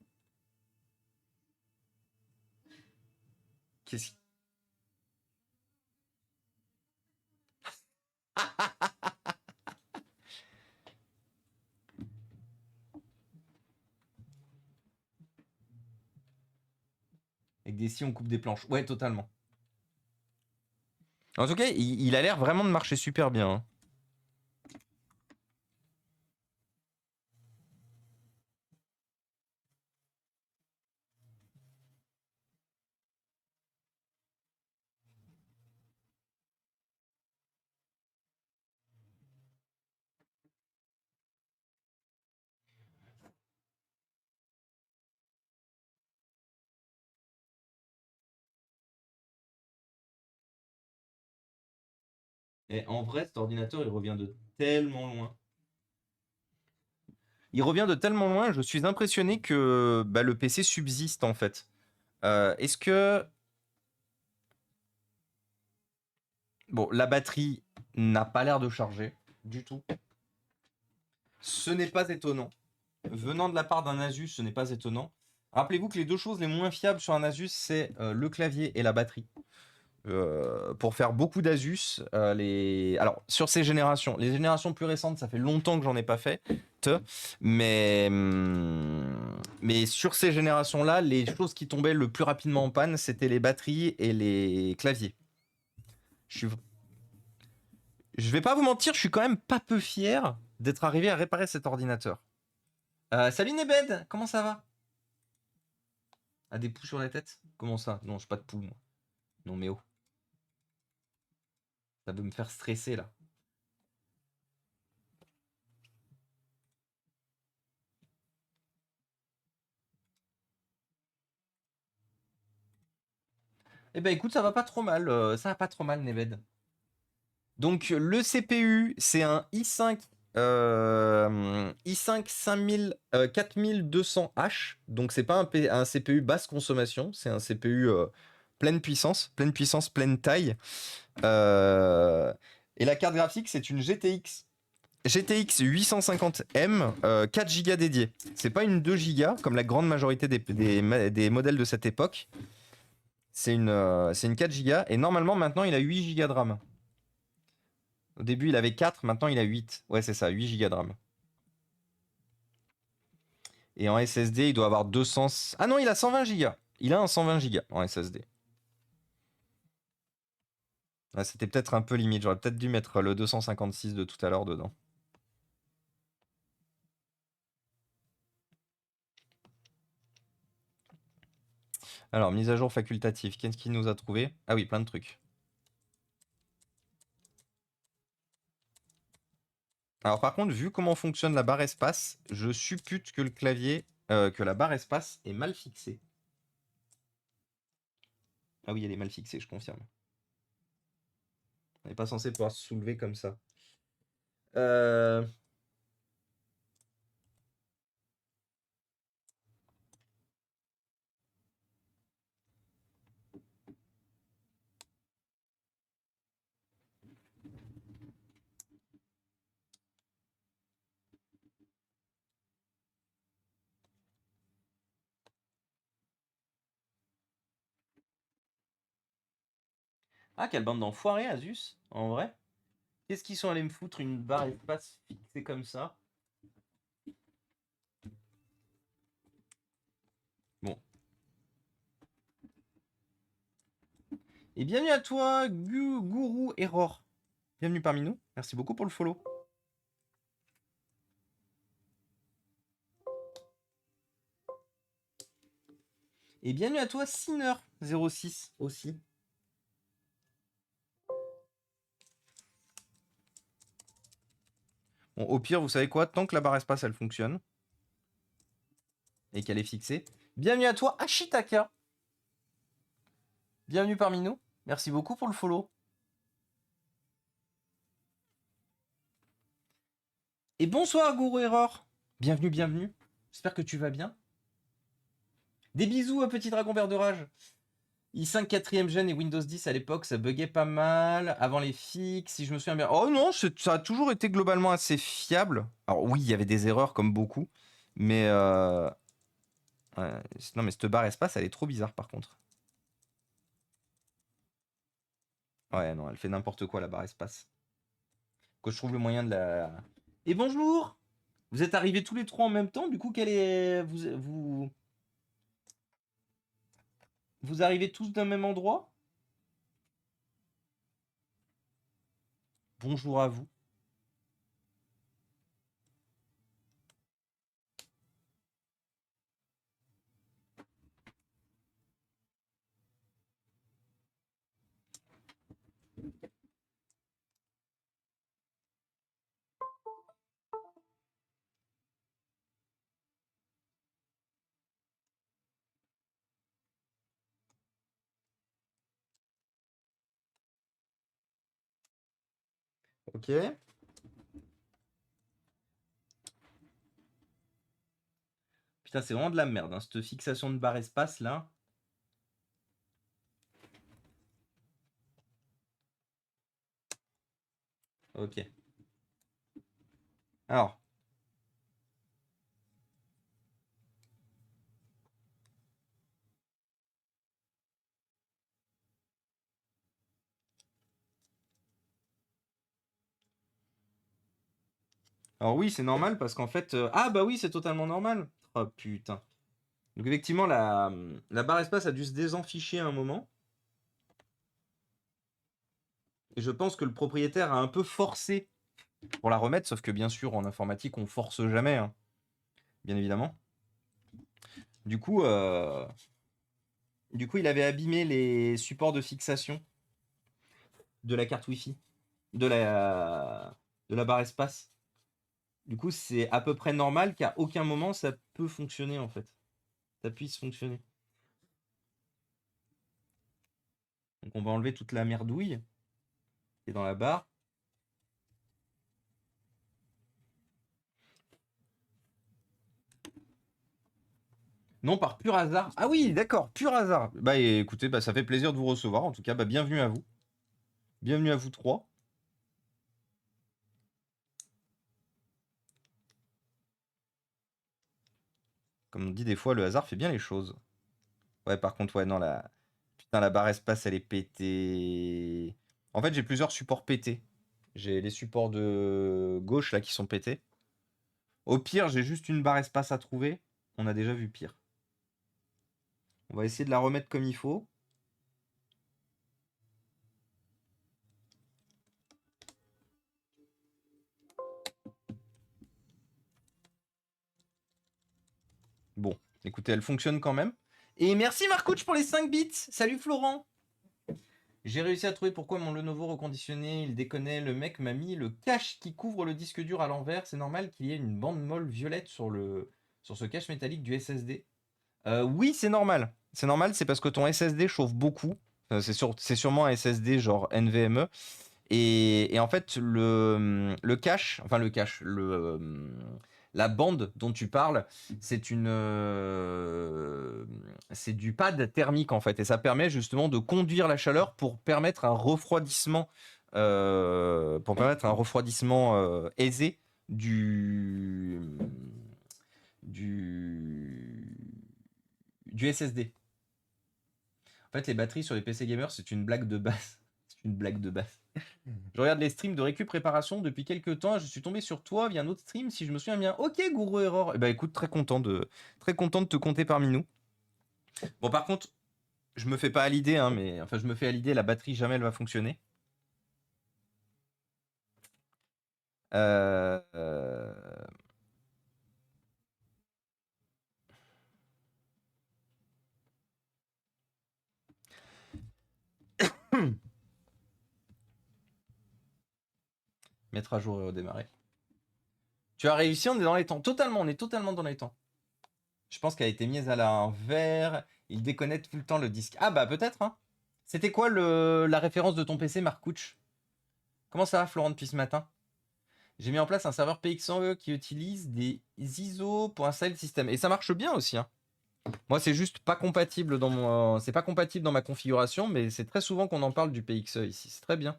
Qu'est-ce qui... Avec des scies, on coupe des planches. Ouais, totalement. En tout cas, il a l'air vraiment de marcher super bien, hein. Et en vrai, cet ordinateur, il revient de tellement loin. Il revient de tellement loin, je suis impressionné que bah, le PC subsiste en fait. Est-ce que... Bon, la batterie n'a pas l'air de charger du tout. Ce n'est pas étonnant. Venant de la part d'un Asus, ce n'est pas étonnant. Rappelez-vous que les deux choses les moins fiables sur un Asus, c'est le clavier et la batterie. Pour faire beaucoup d'Asus, alors sur ces générations, les générations plus récentes, ça fait longtemps que j'en ai pas fait, mais, mais sur ces générations-là, les choses qui tombaient le plus rapidement en panne, c'était les batteries et les claviers. Je vais pas vous mentir, je suis quand même pas peu fier d'être arrivé à réparer cet ordinateur. Salut Nebed, comment ça va? Ah, des poux sur la tête? Comment ça? Non, j'ai pas de poux, moi. Non, mais oh, ça veut me faire stresser là. Eh ben écoute, ça va pas trop mal, ça va pas trop mal, Neved. Donc le CPU, c'est un i5 5000, 4200H. Donc c'est pas un CPU basse consommation, c'est un CPU pleine puissance, pleine taille. Euh, et la carte graphique, c'est une GTX 850M, 4 Go dédiés. C'est pas une 2 Go comme la grande majorité des modèles de cette époque. C'est une 4 Go et normalement maintenant il a 8 Go de RAM. Au début il avait 4, maintenant il a 8. Ouais, c'est ça, 8 Go de RAM. Et en SSD, il doit avoir 200. Ah non, il a 120 Go. Il a un 120 Go en SSD. Ah, c'était peut-être un peu limite. J'aurais peut-être dû mettre le 256 de tout à l'heure dedans. Alors, mise à jour facultative. Qu'est-ce qu'il nous a trouvé? Ah oui, plein de trucs. Alors par contre, vu comment fonctionne la barre espace, je suppute que le clavier, que la barre espace est mal fixée. Ah oui, elle est mal fixée, je confirme. Elle n'est pas censée pouvoir se soulever comme ça. Euh, Ah, quelle bande d'enfoirés, Asus, en vrai. Qu'est-ce qu'ils sont allés me foutre une barre espace fixée comme ça? Bon. Et bienvenue à toi, Guru Error. Bienvenue parmi nous. Merci beaucoup pour le follow. Et bienvenue à toi, Sinner06 aussi. Bon, au pire, vous savez quoi? Tant que la barre espace, elle fonctionne et qu'elle est fixée. Bienvenue à toi, Ashitaka. Bienvenue parmi nous. Merci beaucoup pour le follow. Et bonsoir, Guru Error. Bienvenue, bienvenue. J'espère que tu vas bien. Des bisous à Petit Dragon Vert de Rage. i5 4ème gen et Windows 10 à l'époque, ça buguait pas mal. Avant les fixes, si je me souviens bien. Oh non, ça a toujours été globalement assez fiable. Alors oui, il y avait des erreurs comme beaucoup. Mais non, mais cette barre espace, elle est trop bizarre par contre. Ouais, non, elle fait n'importe quoi la barre espace. Que je trouve le moyen de la... Et bonjour! Vous êtes arrivés tous les trois en même temps, du coup, quel est... Vous arrivez tous d'un même endroit? Bonjour à vous. Ok. Putain, c'est vraiment de la merde, hein, cette fixation de barre espace là. Ok. Alors. Alors oui, c'est normal parce qu'en fait... Ah bah oui, c'est totalement normal. Oh putain. Donc effectivement, la barre espace a dû se désenficher à un moment. Et je pense que le propriétaire a un peu forcé pour la remettre, sauf que bien sûr, en informatique, on force jamais, hein, bien évidemment. Du coup, il avait abîmé les supports de fixation de la carte Wi-Fi, de la barre espace. Du coup, c'est à peu près normal qu'à aucun moment ça peut fonctionner en fait. Ça puisse fonctionner. Donc on va enlever toute la merdouille qui est dans la barre. Non, par pur hasard. Ah oui, d'accord, pur hasard. Bah écoutez, bah, ça fait plaisir de vous recevoir. En tout cas, bah, bienvenue à vous. Bienvenue à vous trois. Comme on dit des fois, le hasard fait bien les choses. Ouais, par contre, ouais, non, putain, la barre espace, elle est pétée. En fait, j'ai plusieurs supports pétés. J'ai les supports de gauche, là, qui sont pétés. Au pire, j'ai juste une barre espace à trouver. On a déjà vu pire. On va essayer de la remettre comme il faut. Bon, écoutez, elle fonctionne quand même. Et merci Marcouch pour les 5 bits. Salut Florent. J'ai réussi à trouver pourquoi mon Lenovo reconditionné, il déconnait. Le mec m'a mis le cache qui couvre le disque dur à l'envers. C'est normal qu'il y ait une bande molle violette sur ce cache métallique du SSD. Oui, c'est normal. C'est normal, c'est parce que ton SSD chauffe beaucoup. C'est sûrement un SSD genre NVMe. Et en fait, le cache, enfin le cache, la bande dont tu parles, c'est du pad thermique en fait, et ça permet justement de conduire la chaleur pour permettre un refroidissement, aisé du, du, du SSD. En fait, les batteries sur les PC gamers, c'est une blague de base. C'est une blague de base. Je regarde les streams de récup préparation depuis quelques temps. Je suis tombé sur toi via un autre stream, si je me souviens bien. Ok, Gourou Error. Eh ben écoute, très content de te compter parmi nous. Bon, par contre, je me fais pas à l'idée, hein, mais enfin, je me fais à l'idée, la batterie jamais elle va fonctionner. Euh, euh, Mettre à jour et redémarrer. Tu as réussi, on est dans les temps. Totalement, on est totalement dans les temps. Je pense qu'elle a été mise à l'envers. Il déconnecte tout le temps le disque. Ah bah peut-être, hein. C'était quoi la référence de ton PC, Marcouch? Comment ça va, Florent, depuis ce matin? J'ai mis en place un serveur PX100E qui utilise des ISO pour installer le système. Et ça marche bien aussi, hein. Moi, c'est juste pas compatible c'est pas compatible dans ma configuration, mais c'est très souvent qu'on en parle du PXE ici. C'est très bien.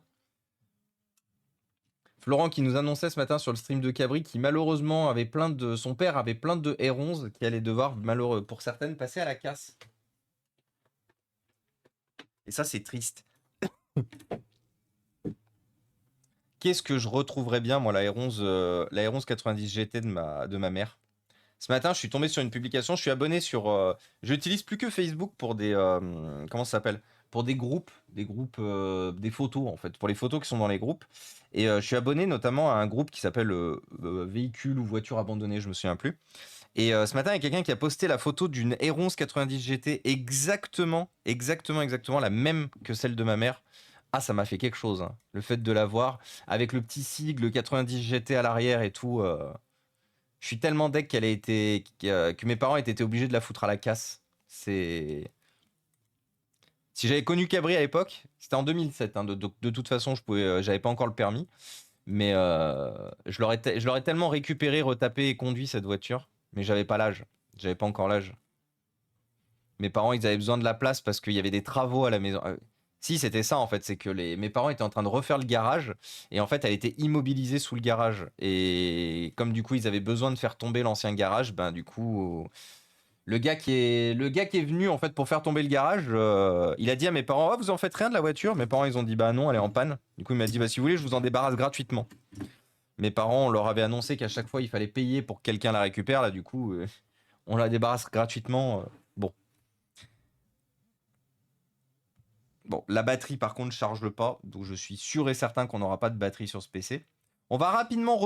Florent qui nous annonçait ce matin sur le stream de Cabri qui malheureusement avait son père avait plein de R11 qui allaient devoir, malheureux pour certaines, passer à la casse. Et ça, c'est triste. Qu'est-ce que je retrouverais bien, moi, la R11 90 GT de ma mère. Ce matin, je suis tombé sur une publication. Je suis abonné sur. J'utilise plus que Facebook pour des. Comment ça s'appelle? Pour des groupes, des photos en fait, pour les photos qui sont dans les groupes. Et je suis abonné notamment à un groupe qui s'appelle Véhicules ou voitures abandonnées, je me souviens plus. Et ce matin, il y a quelqu'un qui a posté la photo d'une R11 90 GT exactement la même que celle de ma mère. Ah, ça m'a fait quelque chose, hein. Le fait de la voir avec le petit sigle 90 GT à l'arrière et tout. Je suis tellement deg que mes parents aient été obligés de la foutre à la casse. C'est. Si j'avais connu Cabri à l'époque, c'était en 2007, hein, de toute façon, j'avais pas encore le permis. Mais je l'aurais tellement récupéré, retapé et conduit cette voiture. Mais j'avais pas l'âge. J'avais pas encore l'âge. Mes parents, ils avaient besoin de la place parce qu'il y avait des travaux à la maison. Si, c'était ça en fait. C'est que mes parents étaient en train de refaire le garage. Et en fait, elle était immobilisée sous le garage. Et comme du coup, ils avaient besoin de faire tomber l'ancien garage, ben du coup. Le gars qui est venu en fait pour faire tomber le garage, il a dit à mes parents: oh, vous en faites rien de la voiture? Mes parents ils ont dit bah non, elle est en panne. Du coup il m'a dit bah si vous voulez je vous en débarrasse gratuitement. Mes parents on leur avait annoncé qu'à chaque fois il fallait payer pour que quelqu'un la récupère, là du coup on la débarrasse gratuitement. Bon. Bon, la batterie par contre charge pas, donc je suis sûr et certain qu'on n'aura pas de batterie sur ce PC. On va rapidement